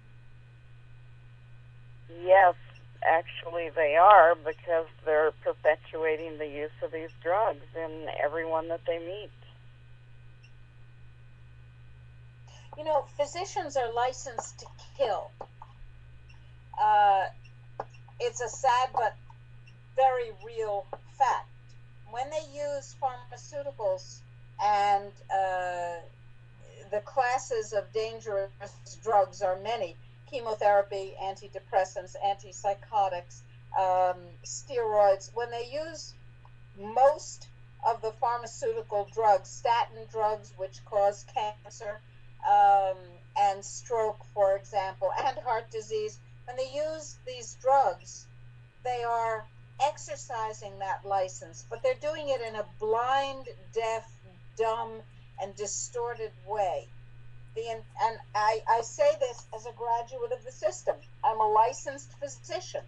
Yes, actually they are, because they're perpetuating the use of these drugs in everyone that they meet. You know, physicians are licensed to kill. It's a sad but very real fact. When they use pharmaceuticals and the classes of dangerous drugs are many: chemotherapy, antidepressants, antipsychotics, steroids. When they use most of the pharmaceutical drugs, statin drugs, which cause cancer and stroke, for example, and heart disease, when they use these drugs, they are exercising that license, but they're doing it in a blind, deaf, dumb, and distorted way. And I say this as a graduate of the system. I'm a licensed physician.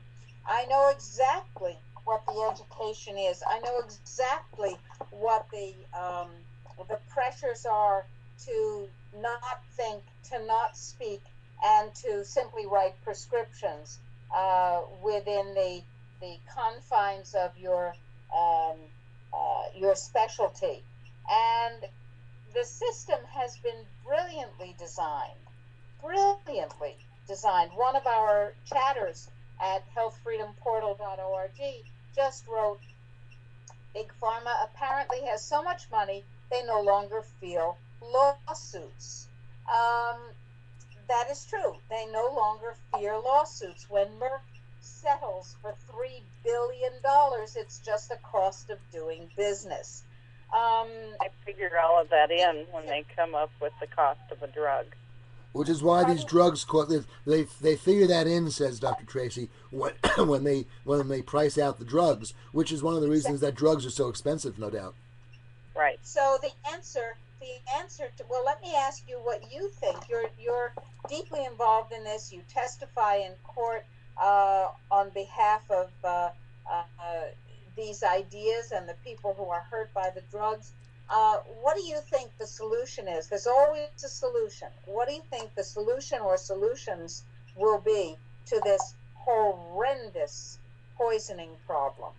I know exactly what the education is. I know exactly what the pressures are to not think, to not speak, and to simply write prescriptions within the confines of your specialty. And the system has been brilliantly designed. One of our chatters at healthfreedomportal.org just wrote, Big Pharma apparently has so much money they no longer fear lawsuits. That is true. They no longer fear lawsuits. When Merck settles for $3 billion, it's just the cost of doing business. I figure all of that in when they come up with the cost of a drug. Which is why these drugs they figure that in, says Dr. Tracy, when they price out the drugs, which is one of the reasons that drugs are so expensive, no doubt. Right. So the answer to, well, let me ask you what you think. You're deeply involved in this. You testify in court on behalf of these ideas and the people who are hurt by the drugs. What do you think the solution is? There's always a solution. What do you think the solution or solutions will be to this horrendous poisoning problem?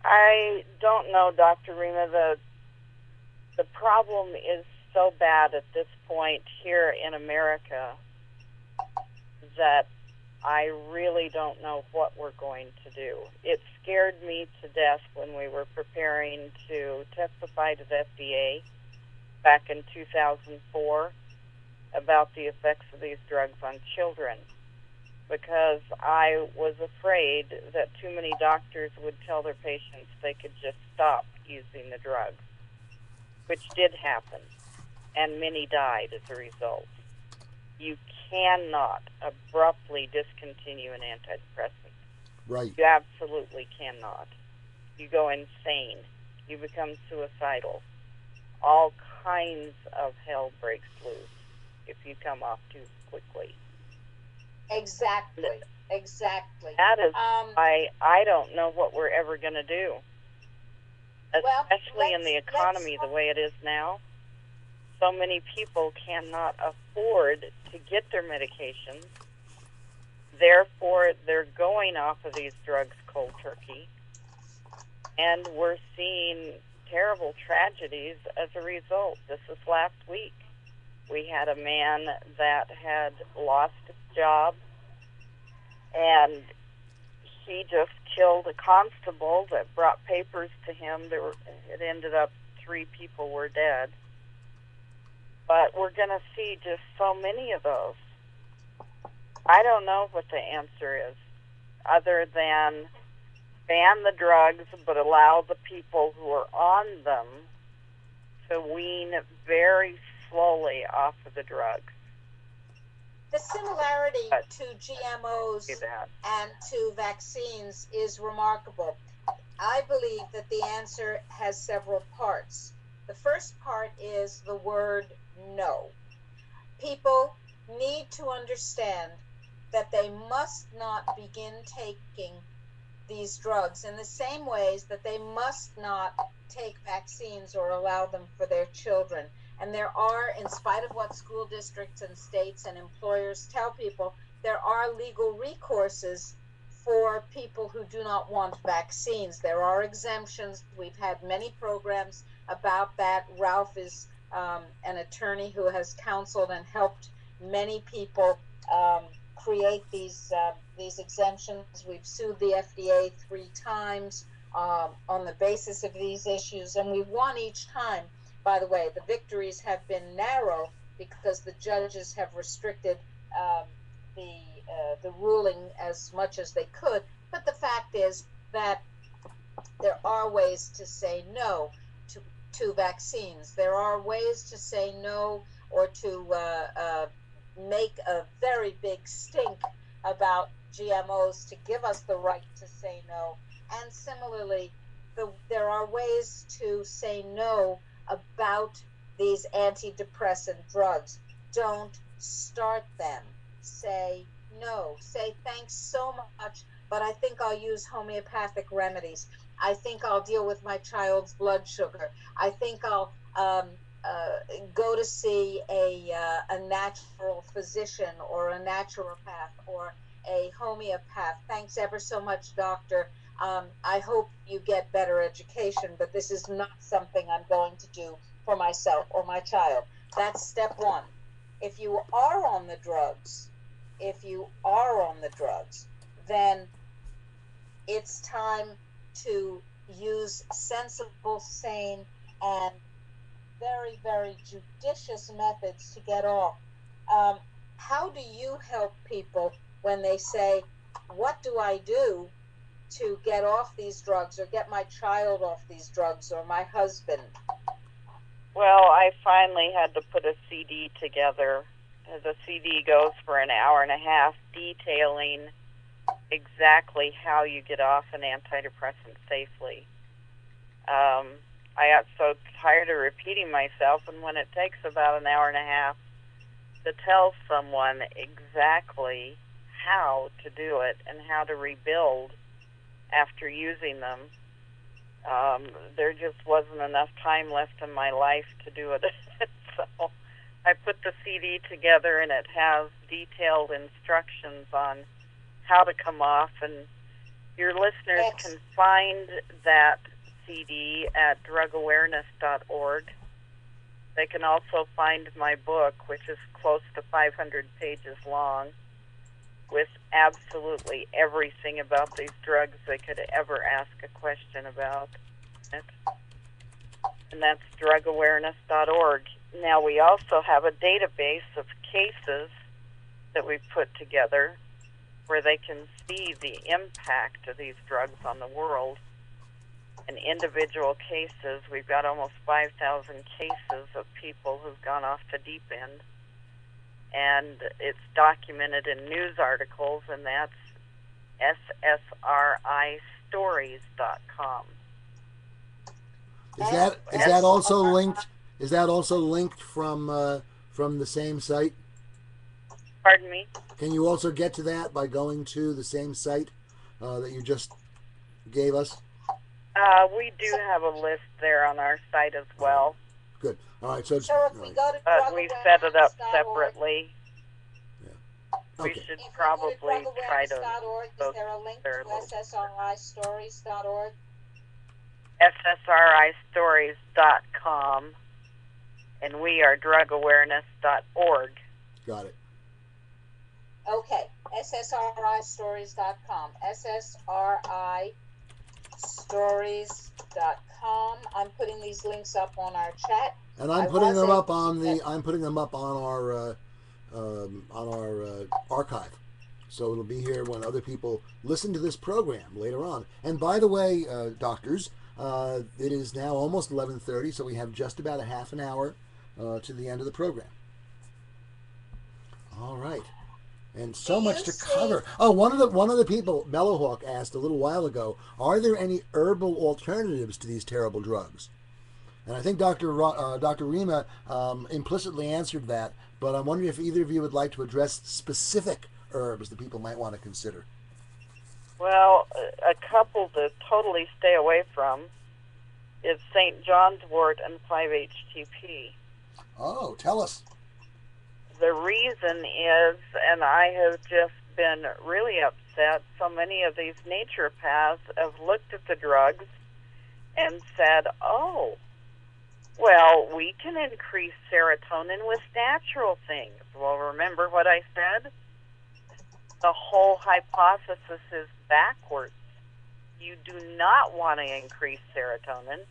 I don't know, Dr. Rima. The problem is so bad at this point here in America that I really don't know what we're going to do. It scared me to death when we were preparing to testify to the FDA back in 2004 about the effects of these drugs on children, because I was afraid that too many doctors would tell their patients they could just stop using the drugs, which did happen, and many died as a result. You cannot abruptly discontinue an antidepressant. Right. You absolutely cannot. You go insane. You become suicidal. All kinds of hell breaks loose if you come off too quickly. Exactly. That is why I don't know what we're ever going to do. Especially in the economy the way it is now. So many people cannot afford to get their medications. Therefore, they're going off of these drugs cold turkey. And we're seeing terrible tragedies as a result. This is last week. We had a man that had lost his job, and he just killed a constable that brought papers to him. It ended up 3 people were dead. But we're going to see just so many of those. I don't know what the answer is, other than ban the drugs, but allow the people who are on them to wean very slowly off of the drugs. The similarity to GMOs and to vaccines is remarkable. I believe that the answer has several parts. The first part is the word no. People need to understand that they must not begin taking these drugs in the same ways that they must not take vaccines or allow them for their children. And there are, in spite of what school districts and states and employers tell people, there are legal recourses for people who do not want vaccines. There are exemptions. We've had many programs about that. Ralph is an attorney who has counseled and helped many people create these exemptions. We've sued the FDA 3 times on the basis of these issues, and we've won each time. By the way, the victories have been narrow because the judges have restricted the ruling as much as they could. But the fact is that there are ways to say no to vaccines. There are ways to say no, or to make a very big stink about GMOs to give us the right to say no. And similarly, there are ways to say no about these antidepressant drugs. Don't start them. Say no. Say thanks so much, but I think I'll use homeopathic remedies. I think I'll deal with my child's blood sugar. I think I'll go to see a natural physician or a naturopath or a homeopath. Thanks ever so much, doctor. I hope you get better education, but this is not something I'm going to do for myself or my child. That's step 1. If you are on the drugs, then it's time to use sensible, sane, and very, very judicious methods to get off. How do you help people when they say, what do I do to get off these drugs, or get my child off these drugs, or my husband? Well, I finally had to put a CD together. The CD goes for an hour and a half, detailing exactly how you get off an antidepressant safely. I got so tired of repeating myself, and when it takes about an hour and a half to tell someone exactly how to do it and how to rebuild after using them, there just wasn't enough time left in my life to do it. So I put the CD together, and it has detailed instructions on how to come off, and your listeners can find that CD at drugawareness.org. They can also find my book, which is close to 500 pages long, with absolutely everything about these drugs they could ever ask a question about it. And that's drugawareness.org. Now, we also have a database of cases that we've put together where they can see the impact of these drugs on the world. In individual cases, we've got almost 5,000 cases of people who've gone off the deep end. And it's documented in news articles, and that's ssristories.com. Is that also linked? Is that also linked from the same site? Pardon me? Can you also get to that by going to the same site that you just gave us? We do have a list there on our site as well. Good. All right. So if we go to but we've set it up separately. Yeah. Okay. We should probably try to Is there a link to ssristories.org? ssristories.com, and we are drugawareness.org. Got it. Okay, ssristories.com, ssristories.com. I'm putting these links up on our chat. And I'm putting them up on our archive. So it'll be here when other people listen to this program later on. And by the way, doctors, it is now almost 11:30, so we have just about a half an hour to the end of the program. All right. And so much to cover. Oh, one of the people, Mellowhawk, asked a little while ago, are there any herbal alternatives to these terrible drugs? And I think Dr. Rima implicitly answered that, but I'm wondering if either of you would like to address specific herbs that people might want to consider. Well, a couple to totally stay away from is St. John's wort and 5-HTP. Oh, tell us. The reason is, and I have just been really upset, so many of these naturopaths have looked at the drugs and said, oh, well, we can increase serotonin with natural things. Well, remember what I said? The whole hypothesis is backwards. You do not want to increase serotonin.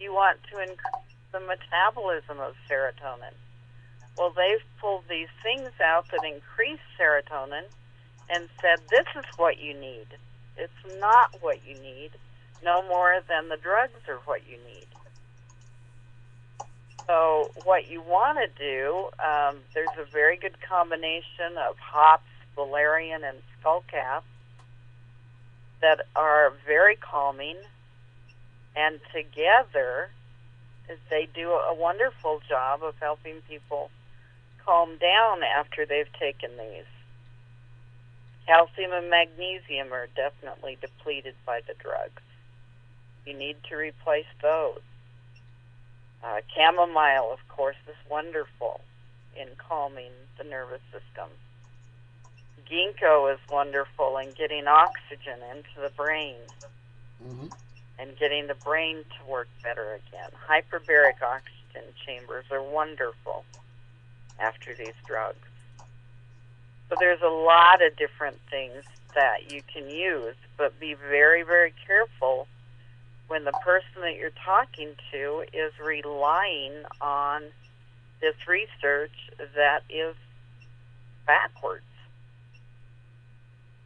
You want to increase the metabolism of serotonin. Well, they've pulled these things out that increase serotonin and said, this is what you need. It's not what you need, no more than the drugs are what you need. So what you want to do, there's a very good combination of hops, valerian, and skullcap that are very calming, and together they do a wonderful job of helping people calm down after they've taken these. Calcium and magnesium are definitely depleted by the drugs. You need to replace those. Chamomile, of course, is wonderful in calming the nervous system. Ginkgo is wonderful in getting oxygen into the brain and getting the brain to work better again. Hyperbaric oxygen chambers are wonderful after these drugs. So there's a lot of different things that you can use, but be very, very careful when the person that you're talking to is relying on this research that is backwards.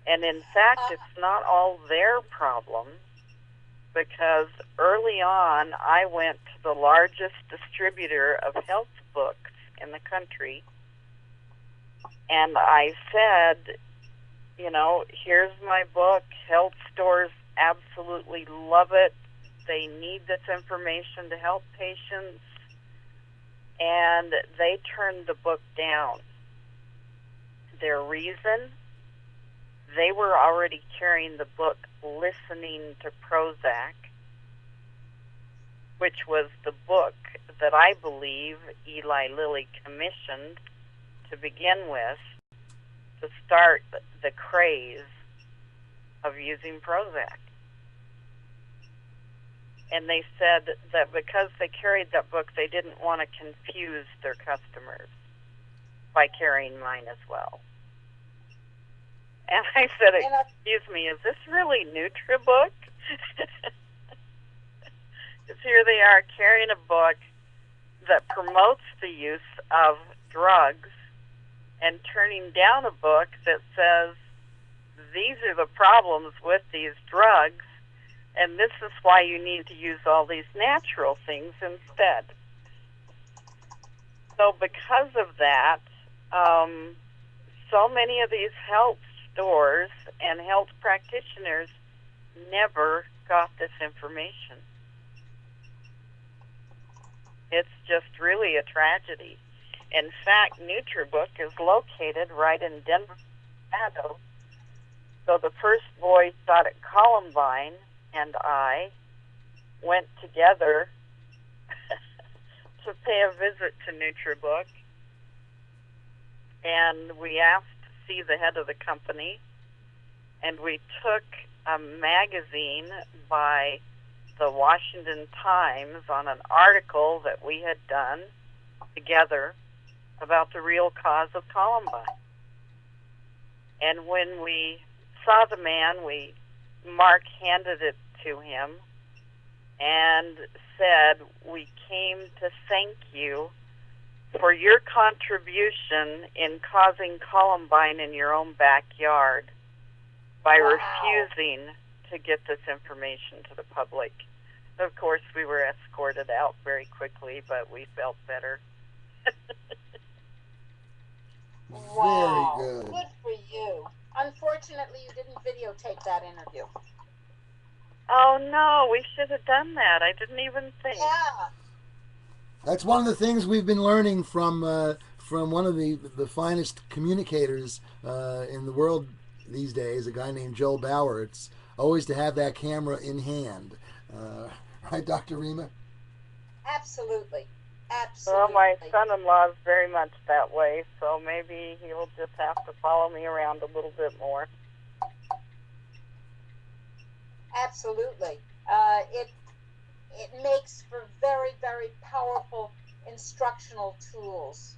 And in fact, it's not all their problem, because early on I went to the largest distributor of health books in the country, and I said, you know, here's my book. Health stores absolutely love it. They need this information to help patients, and they turned the book down. Their reason? They were already carrying the book Listening to Prozac, which was the book that I believe Eli Lilly commissioned to begin with to start the craze of using Prozac. And they said that because they carried that book, they didn't want to confuse their customers by carrying mine as well. And I said, excuse me, is this really NutriBook? Because here they are carrying a book that promotes the use of drugs and turning down a book that says these are the problems with these drugs, and this is why you need to use all these natural things instead. So because of that, so many of these health stores and health practitioners never got this information. It's just really a tragedy. In fact, NutriBook is located right in Denver, Colorado. So the first boy taught at Columbine and I went together to pay a visit to NutriBook, and we asked to see the head of the company, and we took a magazine by the Washington Times on an article that we had done together about the real cause of Columbine. And when we saw the man, Mark handed it to him and said, "We came to thank you for your contribution in causing Columbine in your own backyard by refusing to get this information to the public." Of course, we were escorted out very quickly, but we felt better. Wow. Very good. Good for you. Unfortunately, you didn't videotape that interview. Oh, no, we should have done that. I didn't even think. Yeah. That's one of the things we've been learning from one of the finest communicators in the world these days, a guy named Joel Bauer. It's always to have that camera in hand. Right, Dr. Rima? Absolutely. Well, my son-in-law is very much that way, so maybe he'll just have to follow me around a little bit more. Absolutely. It makes for very, very powerful instructional tools.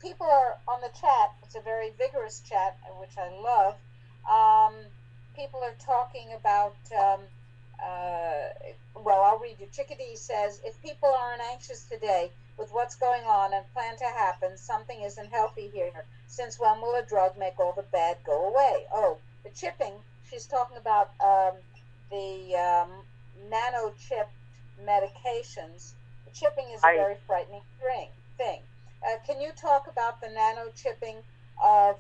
People are on the chat. It's a very vigorous chat, which I love. People are talking about, well, I'll read you. Chickadee says, if people aren't anxious today with what's going on and plan to happen, something isn't healthy here. Since when will a drug make all the bad go away? Oh, the chipping, she's talking about the nano-chipped medications. The chipping is a very frightening thing. Can you talk about the nano-chipping of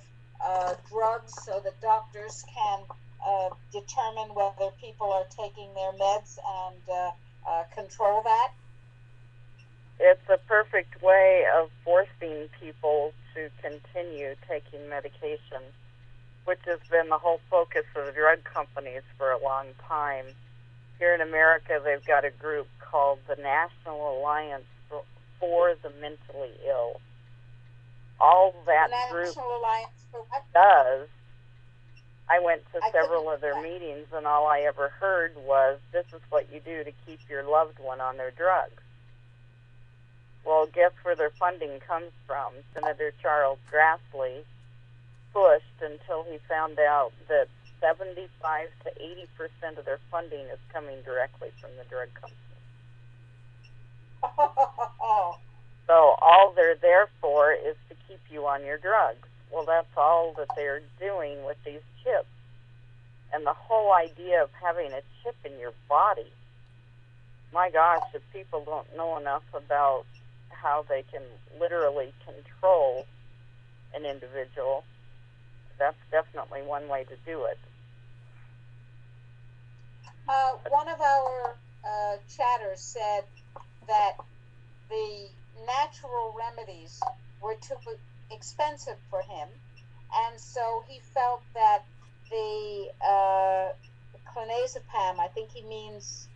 drugs so that doctors can determine whether people are taking their meds and control that? It's a perfect way of forcing people to continue taking medication, which has been the whole focus of the drug companies for a long time. Here in America, they've got a group called the National Alliance for the Mentally Ill. All that group does, I went to several of their meetings, and all I ever heard was, this is what you do to keep your loved one on their drugs. Well, guess where their funding comes from? Senator Charles Grassley pushed until he found out that 75 to 80% of their funding is coming directly from the drug company. So all they're there for is to keep you on your drugs. Well, that's all that they're doing with these chips. And the whole idea of having a chip in your body, my gosh, if people don't know enough about how they can literally control an individual, that's definitely one way to do it. One of our chatters said that the natural remedies were too expensive for him, and so he felt that the clonazepam, I think he means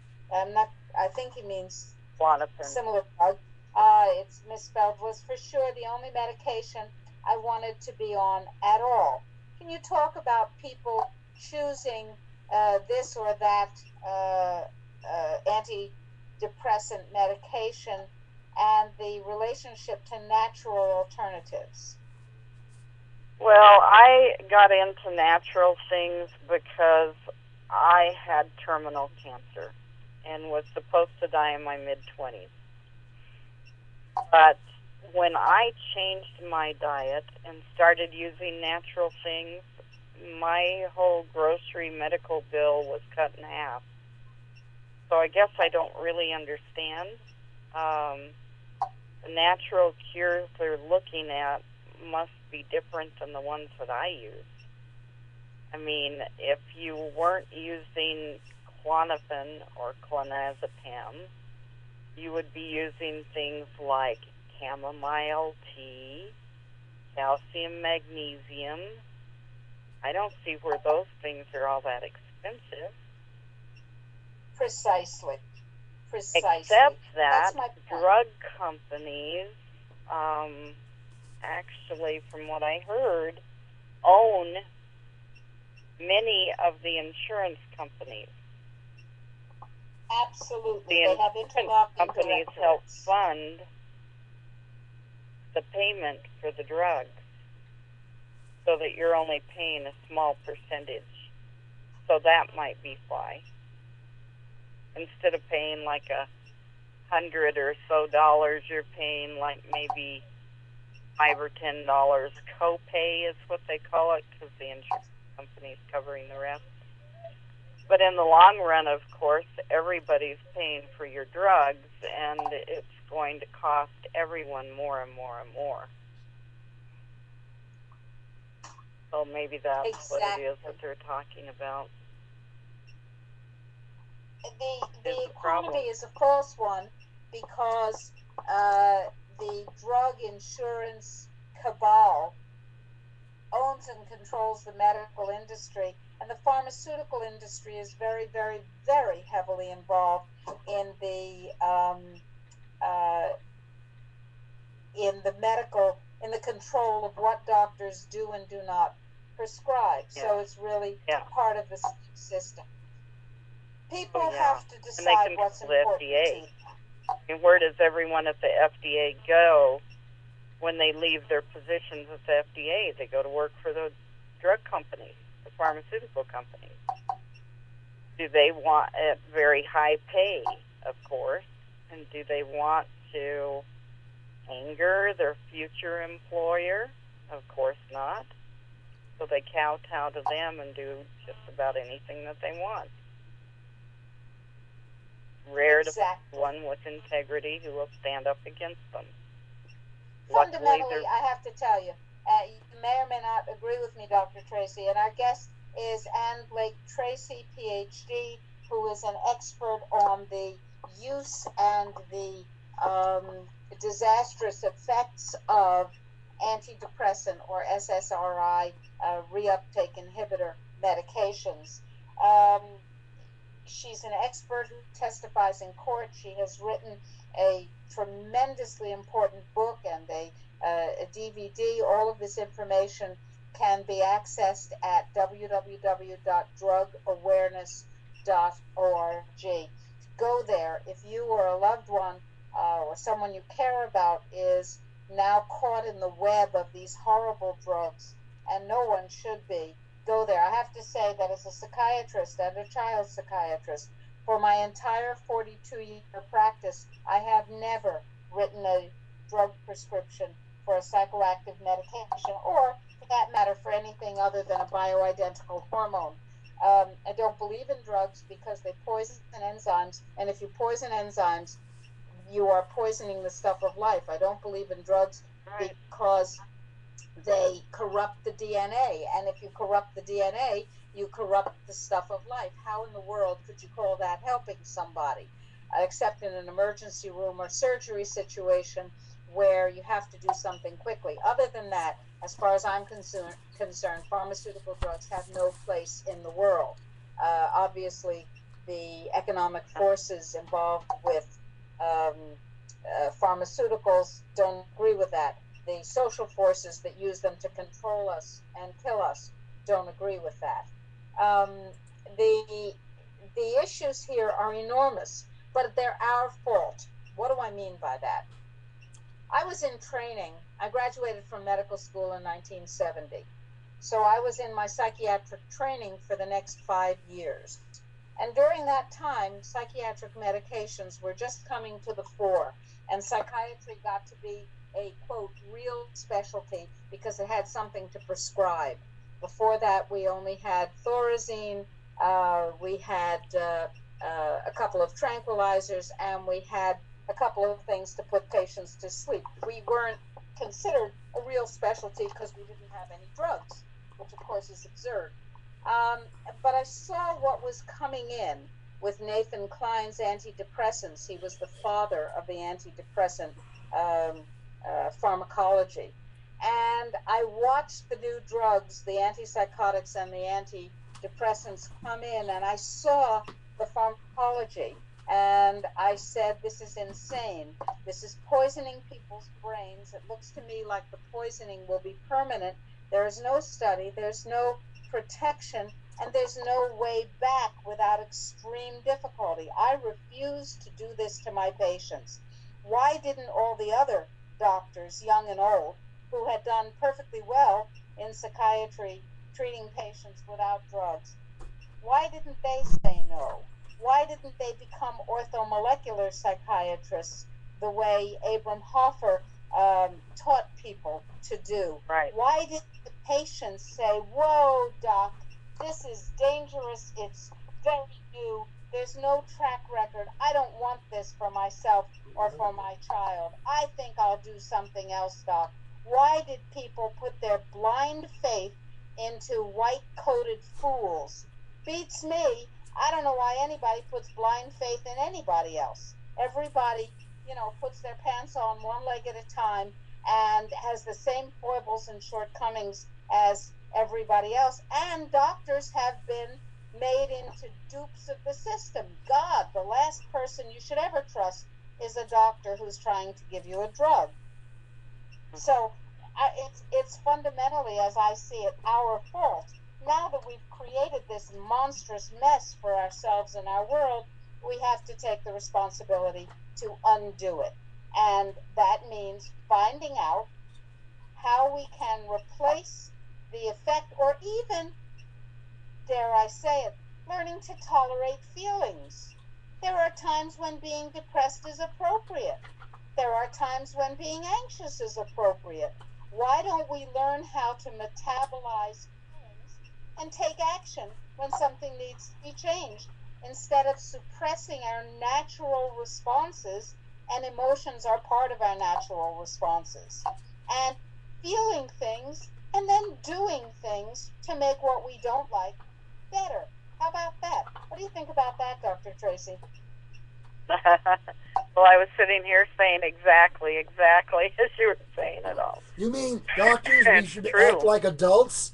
Klonopin. Similar drug. It's misspelled. Was for sure the only medication I wanted to be on at all. Can you talk about people choosing this or that antidepressant medication and the relationship to natural alternatives? Well, I got into natural things because I had terminal cancer and was supposed to die in my mid-20s. But when I changed my diet and started using natural things, my whole grocery medical bill was cut in half. So I guess I don't really understand. The natural cures they're looking at must be different than the ones that I use. I mean, if you weren't using Klonopin or clonazepam, you would be using things like chamomile tea, calcium, magnesium. I don't see where those things are all that expensive. Precisely. Except that drug companies, actually, from what I heard, own many of the insurance companies. Absolutely. The They have insurance interlocking companies help directorates. fund the payment for the drugs so that you're only paying a small percentage. So that might be why. Instead of paying like $100 or so, you're paying like maybe $5 or $10 copay is what they call it, because the insurance company is covering the rest. But in the long run, of course, everybody's paying for your drugs, and it's going to cost everyone more and more and more. So maybe that's what it is that they're talking about. The economy is a false one because the drug insurance cabal owns and controls the medical industry, and the pharmaceutical industry is very, very, very heavily involved in the control of what doctors do and do not prescribe. Yeah. So it's really part of the system. People have to decide what's important to them. And where does everyone at the FDA go when they leave their positions at the FDA? They go to work for the drug companies, the pharmaceutical companies. Do they want a very high pay, of course, and do they want to anger their future employer? Of course not. So they kowtow to them and do just about anything that they want. Rare to find one with integrity who will stand up against them. Fundamentally, I have to tell you, you may or may not agree with me, Dr. Tracy, and our guest is Ann Blake Tracy, PhD, who is an expert on the use and the disastrous effects of antidepressant or SSRI reuptake inhibitor medications. She's an expert who testifies in court. She has written a tremendously important book and a DVD. All of this information can be accessed at www.drugawareness.org. Go there. If you or a loved one or someone you care about is now caught in the web of these horrible drugs, and no one should be, go there. I have to say that as a psychiatrist and a child psychiatrist, for my entire 42-year practice, I have never written a drug prescription for a psychoactive medication, or for that matter, for anything other than a bioidentical hormone. I don't believe in drugs because they poison enzymes, and if you poison enzymes, you are poisoning the stuff of life. I don't believe in drugs because they corrupt the DNA, and if you corrupt the DNA, you corrupt the stuff of life. How in the world could you call that helping somebody? Except in an emergency room or surgery situation where you have to do something quickly. Other than that, as far as I'm concerned, pharmaceutical drugs have no place in the world. Obviously, the economic forces involved with pharmaceuticals don't agree with that. The social forces that use them to control us and kill us don't agree with that. The issues here are enormous, but they're our fault. What do I mean by that? I was in training. I graduated from medical school in 1970. So I was in my psychiatric training for the next 5 years. And during that time, psychiatric medications were just coming to the fore, and psychiatry got to be a, quote, real specialty because it had something to prescribe. Before that, we only had Thorazine, we had a couple of tranquilizers, and we had a couple of things to put patients to sleep. We weren't considered a real specialty because we didn't have any drugs, which of course is absurd. But I saw what was coming in with Nathan Klein's antidepressants. He was the father of the antidepressant pharmacology. And I watched the new drugs, the antipsychotics and the antidepressants come in, and I saw the pharmacology. And I said, this is insane. This is poisoning people's brains. It looks to me like the poisoning will be permanent. There is no study. There's no protection and there's no way back without extreme difficulty. I refuse to do this to my patients. Why didn't all the other doctors, young and old, who had done perfectly well in psychiatry, treating patients without drugs, why didn't they say no? Why didn't they become orthomolecular psychiatrists the way Abram Hoffer taught people to do? Right. Why did the patients say, whoa, doc, this is dangerous, it's very new, there's no track record, I don't want this for myself or for my child, I think I'll do something else, doc? Why did people put their blind faith into white-coated fools? Beats me. I don't know why anybody puts blind faith in anybody else. Everybody, puts their pants on one leg at a time and has the same foibles and shortcomings as everybody else. And doctors have been made into dupes of the system. God, the last person you should ever trust is a doctor who's trying to give you a drug. So it's fundamentally, as I see it, our fault. Now that we've created this monstrous mess for ourselves and our world, we have to take the responsibility to undo it. And that means finding out how we can replace the effect, or even, dare I say it, learning to tolerate feelings. There are times when being depressed is appropriate. There are times when being anxious is appropriate. Why don't we learn how to metabolize and take action when something needs to be changed, instead of suppressing our natural responses? And emotions are part of our natural responses. And feeling things and then doing things to make what we don't like better. How about that? What do you think about that, Dr. Tracy? Well, I was sitting here saying exactly as you were saying it all. You mean, doctors, we should act like adults?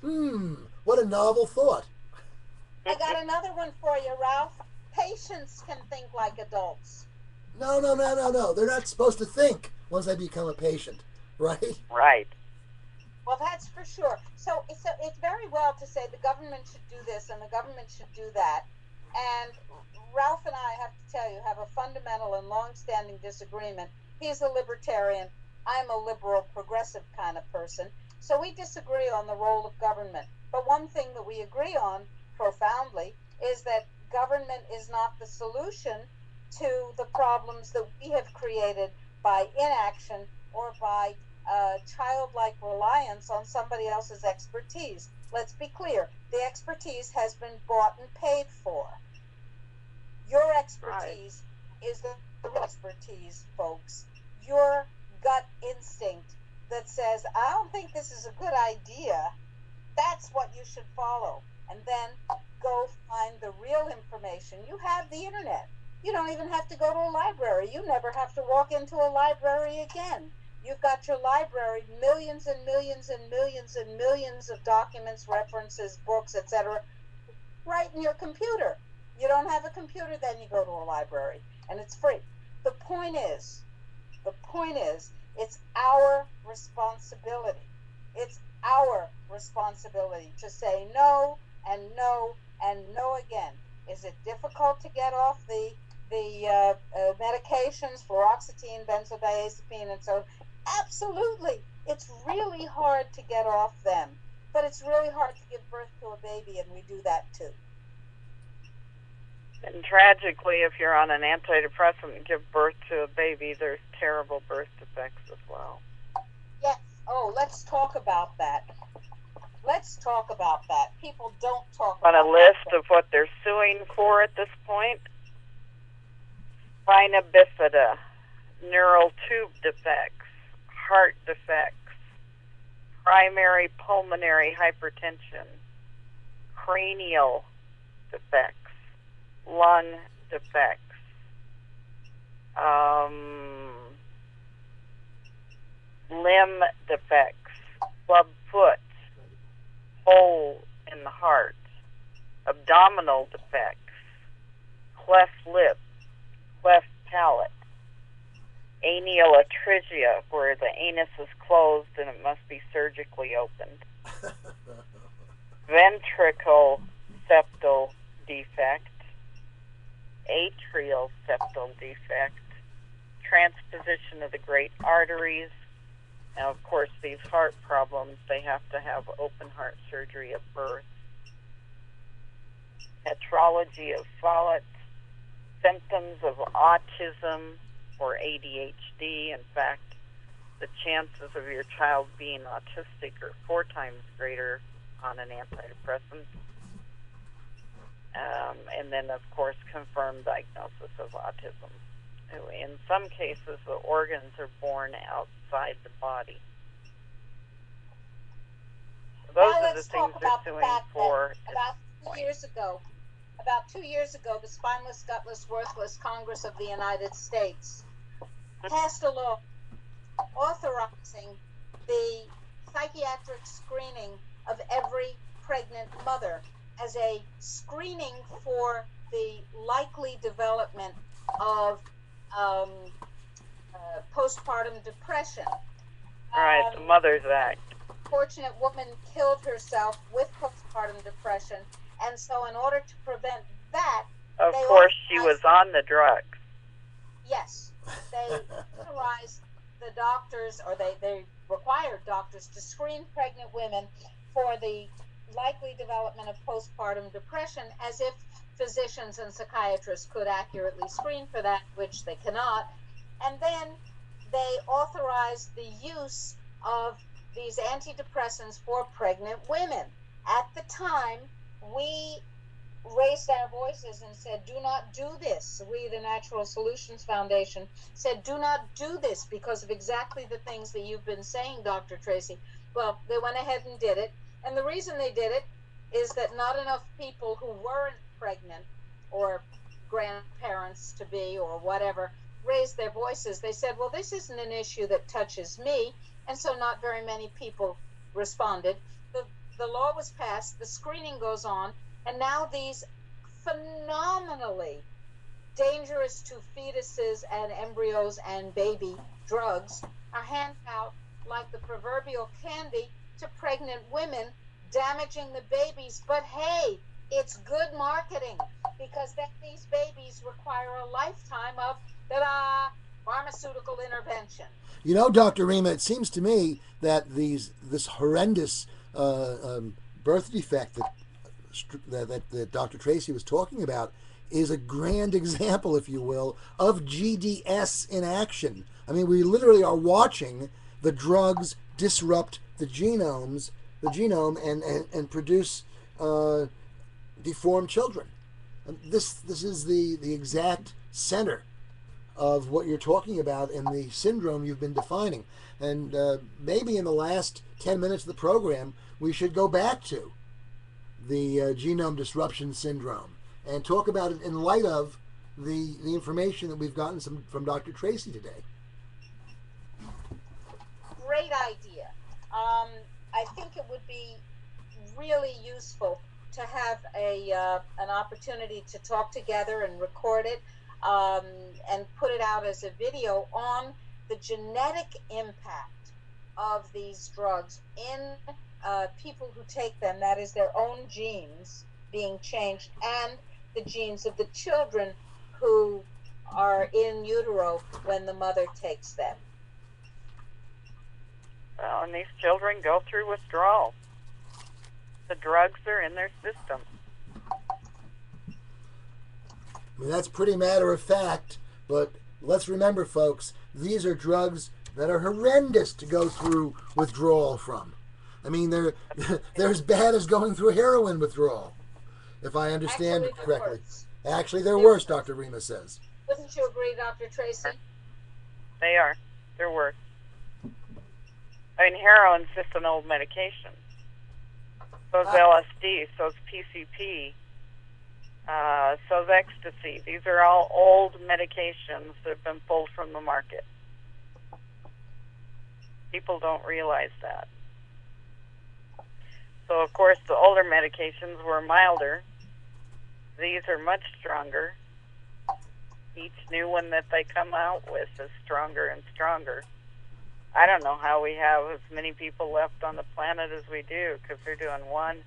What a novel thought. I got another one for you, Ralph. Patients can think like adults. No. They're not supposed to think once they become a patient, right? Right. Well, that's for sure. So it's very well to say the government should do this and the government should do that. And Ralph and I, have to tell you, have a fundamental and long-standing disagreement. He's a libertarian. I'm a liberal, progressive kind of person. So we disagree on the role of government. But one thing that we agree on profoundly is that government is not the solution to the problems that we have created by inaction or by childlike reliance on somebody else's expertise. Let's be clear. The expertise has been bought and paid for. Your expertise is the real expertise, folks. Your gut instinct that says, I don't think this is a good idea, that's what you should follow. And then go find the real information. You have the internet. You don't even have to go to a library. You never have to walk into a library again. You've got your library, millions and millions and millions and millions of documents, references, books, etc., right in your computer. You don't have a computer, then you go to a library, and it's free. The point is, it's our responsibility. It's our responsibility to say no and no and no again. Is it difficult to get off the medications, fluoxetine, benzodiazepine, and so on? Absolutely. It's really hard to get off them, but it's really hard to give birth to a baby, and we do that too. And tragically, if you're on an antidepressant and give birth to a baby, there's terrible birth defects as well. Yes. Oh, let's talk about that. People don't talk about that. On a list of what they're suing for at this point: spina bifida, neural tube defects, heart defects, primary pulmonary hypertension, cranial defects, lung defects, limb defects, club foot, hole in the heart, abdominal defects, cleft lip, cleft palate, anal atresia, where the anus is closed and it must be surgically opened. ventricle septal defect, atrial septal defect, transposition of the great arteries. Now, of course, these heart problems, they have to have open heart surgery at birth. Metrology of follets, symptoms of autism or ADHD. In fact, the chances of your child being autistic are 4 times greater on an antidepressant. And then, of course, confirmed diagnosis of autism. In some cases, the organs are born outside the body. Those are the things they're suing for. About 2 years ago, the Spineless, Gutless, Worthless Congress of the United States passed a law authorizing the psychiatric screening of every pregnant mother as a screening for the likely development of postpartum depression. Right, the Mother's Act. Fortunate woman killed herself with postpartum depression, and so in order to prevent that, of course she was on the drugs. Yes, they authorized the doctors, or they required doctors to screen pregnant women for the likely development of postpartum depression, as if physicians and psychiatrists could accurately screen for that, which they cannot. And then they authorized the use of these antidepressants for pregnant women. At the time, we raised our voices and said, do not do this. We, the Natural Solutions Foundation, said, do not do this because of exactly the things that you've been saying, Dr. Tracy. Well, they went ahead and did it. And the reason they did it is that not enough people who weren't pregnant or grandparents to be or whatever raised their voices. They said, well, this isn't an issue that touches me. And so not very many people responded. The law was passed, the screening goes on, and now these phenomenally dangerous to fetuses and embryos and baby drugs are handed out like the proverbial candy to pregnant women, damaging the babies. But hey, it's good marketing, because then these babies require a lifetime of pharmaceutical intervention. You know, Dr. Rima, it seems to me that this horrendous birth defect that Dr. Tracy was talking about is a grand example, if you will, of GDS in action. I mean, we literally are watching the drugs disrupt the genome and produce deformed children. This is the exact center of what you're talking about and the syndrome you've been defining. And maybe in the last 10 minutes of the program, we should go back to the genome disruption syndrome and talk about it in light of the information that we've gotten from Dr. Tracy today. Great idea. I think it would be really useful to have an opportunity to talk together and record it and put it out as a video on the genetic impact of these drugs in people who take them, that is their own genes being changed, and the genes of the children who are in utero when the mother takes them. Well, and these children go through withdrawal. The drugs are in their system. I mean, that's pretty matter of fact, but let's remember, folks, these are drugs that are horrendous to go through withdrawal from. I mean, they're as bad as going through heroin withdrawal, if I understand it correctly. Actually, they're worse, Dr. Rima says. Wouldn't you agree, Dr. Tracy? They are. They're worse. I mean, heroin's just an old medication. So is LSD, so is PCP, so is ecstasy. These are all old medications that have been pulled from the market. People don't realize that. So, of course, the older medications were milder. These are much stronger. Each new one that they come out with is stronger and stronger. I don't know how we have as many people left on the planet as we do, because they're doing one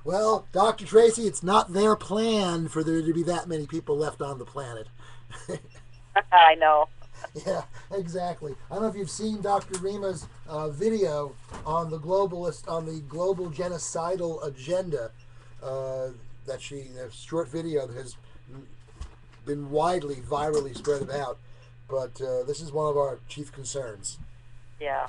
Well, Dr. Tracy, it's not their plan for there to be that many people left on the planet. I know. Yeah, exactly. I don't know if you've seen Dr. Rima's video on the global genocidal agenda. A short video that has been widely, virally spread about. But this is one of our chief concerns. Yeah.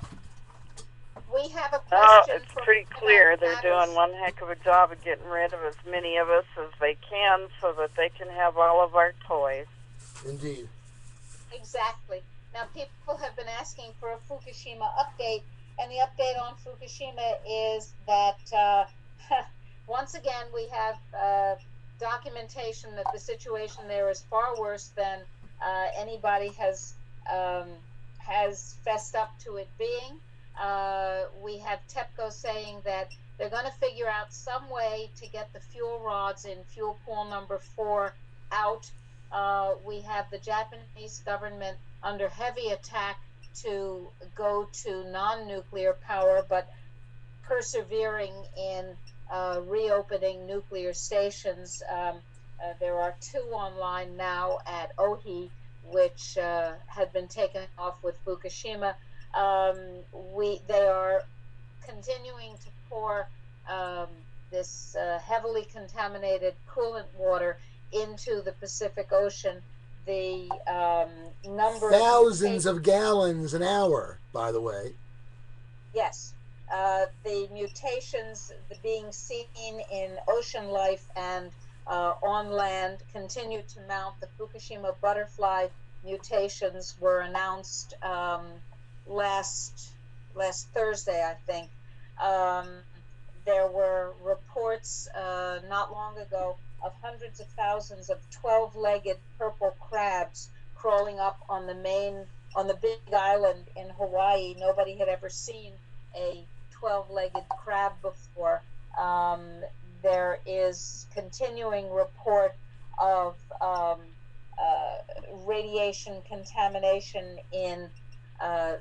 We have a Oh, question. it's pretty clear they're doing one heck of a job of getting rid of as many of us as they can so that they can have all of our toys. Indeed. Exactly. Now, people have been asking for a Fukushima update, and the update on Fukushima is that once again we have documentation that the situation there is far worse than anybody has fessed up to it being. We have TEPCO saying that they're going to figure out some way to get the fuel rods in fuel pool number 4 out. We have the Japanese government under heavy attack to go to non-nuclear power, but persevering in reopening nuclear stations. There are 2 online now at Ohi, which had been taken off with Fukushima. They are continuing to pour this heavily contaminated coolant water into the Pacific Ocean. The number thousands of gallons an hour, by the way. Yes. The mutations being seen in ocean life and on land continue to mount. The Fukushima butterfly mutations were announced last Thursday, I think. There were reports not long ago of hundreds of thousands of 12-legged purple crabs crawling up on the big island in Hawaii. Nobody had ever seen a 12-legged crab before. There is continuing report of radiation contamination in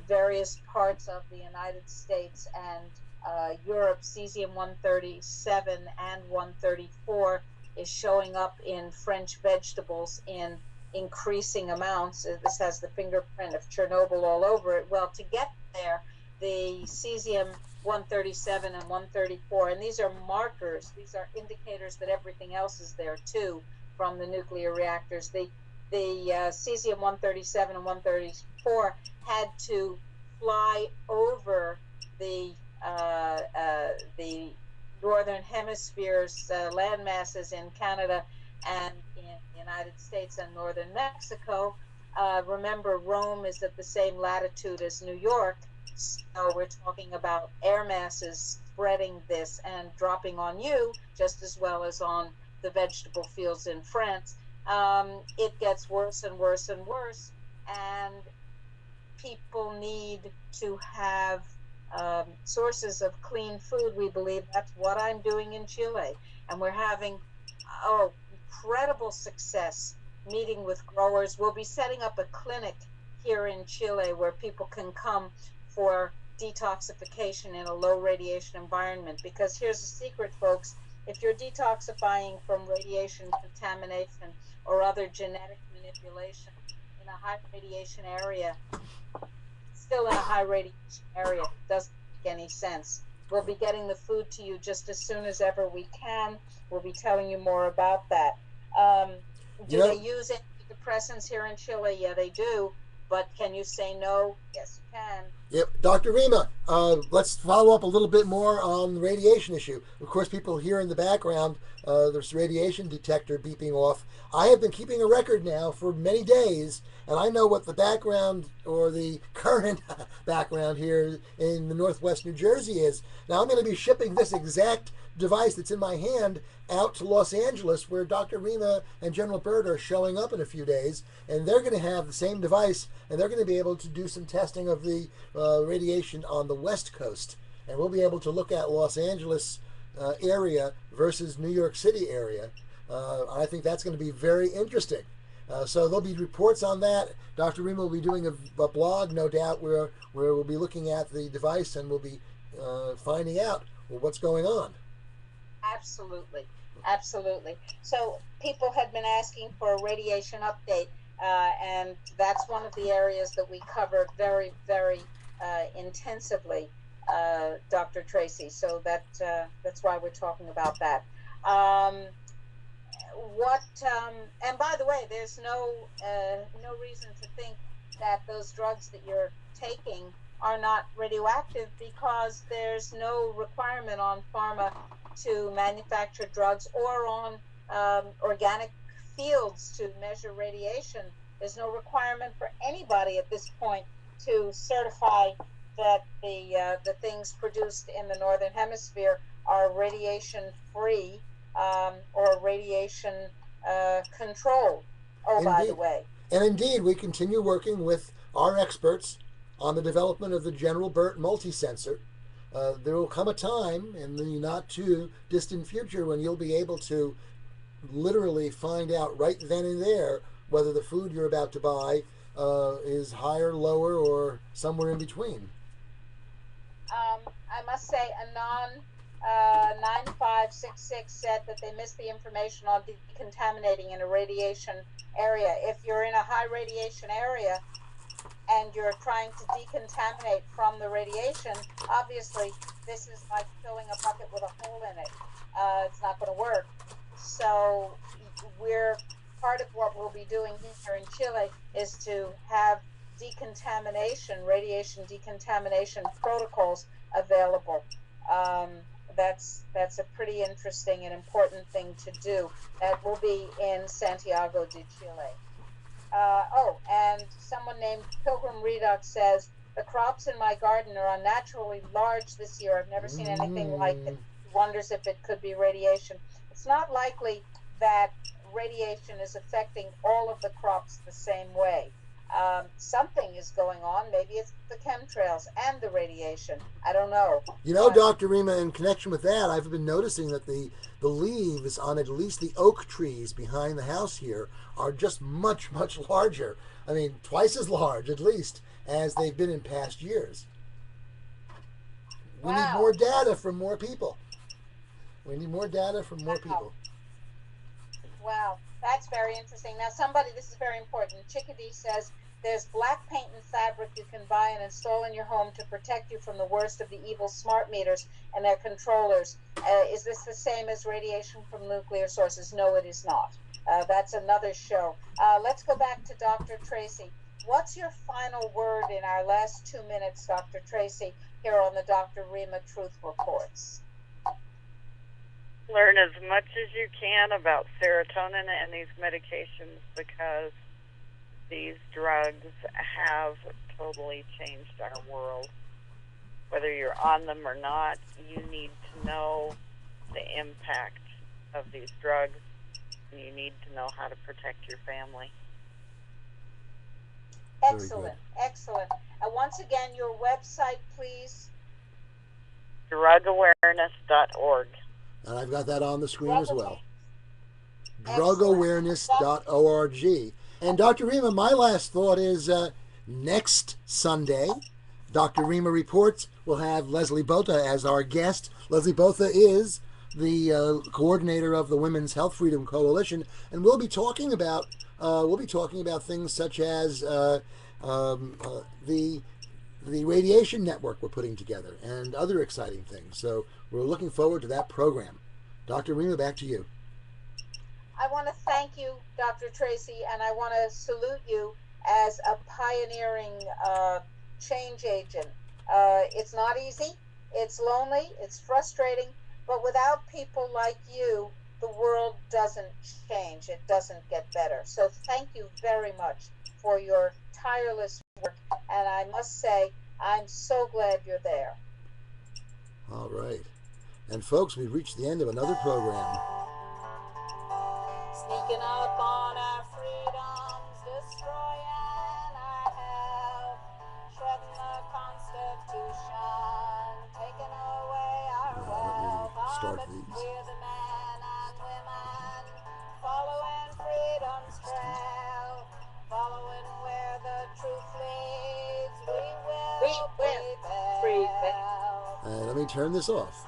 various parts of the United States and Europe. Cesium-137 and 134 is showing up in French vegetables in increasing amounts. This has the fingerprint of Chernobyl all over it. Well, to get there, the cesium-137 and 134, and these are markers, these are indicators that everything else is there too from the nuclear reactors. The cesium-137 and 134 had to fly over the northern hemisphere's land masses in Canada and in the United States and northern Mexico. Remember, Rome is at the same latitude as New York, so we're talking about air masses spreading this and dropping on you just as well as on the vegetable fields in France. It gets worse and worse and worse, and people need to have sources of clean food. We believe that's what I'm doing in Chile, and we're having incredible success meeting with growers. We'll be setting up a clinic here in Chile where people can come for detoxification in a low radiation environment, because here's the secret, folks: if you're detoxifying from radiation contamination or other genetic manipulation in a high radiation area, still in a high radiation area, it doesn't make any sense. We'll be getting the food to you just as soon as ever we can. We'll be telling you more about that. Do they use antidepressants here in Chile? Yeah, they do. But can you say no? Yes, you can. Yep. Dr. Rima, let's follow up a little bit more on the radiation issue. Of course, people hear in the background there's a radiation detector beeping off. I have been keeping a record now for many days, and I know what the background or the current background here in the Northwest New Jersey is. Now, I'm going to be shipping this exact device that's in my hand out to Los Angeles, where Dr. Rima and General Bird are showing up in a few days, and they're going to have the same device, and they're going to be able to do some testing of the radiation on the West Coast, and we'll be able to look at Los Angeles area versus New York City area. I think that's going to be very interesting. So there'll be reports on that. Dr. Rima will be doing a blog, no doubt, where we'll be looking at the device and we'll be finding out what's going on. Absolutely, absolutely. So people had been asking for a radiation update, and that's one of the areas that we covered very, very intensively, Dr. Tracy. So that's why we're talking about that. Um, what and by the way, there's no reason to think that those drugs that you're taking are not radioactive, because there's no requirement on pharma to manufacture drugs, or on organic fields to measure radiation. There's no requirement for anybody at this point to certify that the things produced in the northern hemisphere are radiation free, or radiation controlled. Oh, by the Indeed. way. And indeed, we continue working with our experts on the development of the General Burt multi-sensor. There will come a time in the not too distant future when you'll be able to literally find out right then and there whether the food you're about to buy is higher, lower, or somewhere in between. I must say, Anon 9566 said that they missed the information on decontaminating in a radiation area. If you're in a high radiation area and you're trying to decontaminate from the radiation, obviously this is like filling a bucket with a hole in it. It's not going to work. So we're part of what we'll be doing here in Chile is to have decontamination, radiation decontamination protocols available. Um, that's a pretty interesting and important thing to do. That will be in Santiago de Chile. And someone named Pilgrim Redux says, the crops in my garden are unnaturally large this year. I've never seen anything like it. He wonders if it could be radiation. It's not likely that radiation is affecting all of the crops the same way. Something is going on. Maybe it's the chemtrails and the radiation. I don't know. You know, Dr. Rima, in connection with that, I've been noticing that the leaves on at least the oak trees behind the house here are just much, much larger. I mean, twice as large, at least, as they've been in past years. We need more data from more people. We need more data from more people. Wow, that's very interesting. Now, this is very important. Chickadee says, there's black paint and fabric you can buy and install in your home to protect you from the worst of the evil smart meters and their controllers. Is this the same as radiation from nuclear sources? No, it is not. That's another show. Let's go back to Dr. Tracy. What's your final word in our last 2 minutes, Dr. Tracy, here on the Dr. Rima Truth Reports? Learn as much as you can about serotonin and these medications, because these drugs have totally changed our world. Whether you're on them or not, you need to know the impact of these drugs, and you need to know how to protect your family. Excellent, excellent. Once again, your website, please. Drugawareness.org. And I've got that on the screen as well. Drugawareness.org. And Dr. Rima, my last thought is next Sunday, Dr. Rima Reports will have Leslie Botha as our guest. Leslie Botha is the coordinator of the Women's Health Freedom Coalition, and we'll be talking about things such as the radiation network we're putting together and other exciting things. So we're looking forward to that program. Dr. Rima, back to you. I want to thank you, Dr. Tracy, and I want to salute you as a pioneering change agent. It's not easy, it's lonely, it's frustrating, but without people like you, the world doesn't change, it doesn't get better. So thank you very much for your tireless work, and I must say, I'm so glad you're there. All right. And folks, we've reached the end of another program. Sneaking up on our freedoms, destroying our health, shredding the Constitution, taking away our wealth. We're the men and women, following freedom's trail, following where the truth leads. We will prevail. Let me turn this off.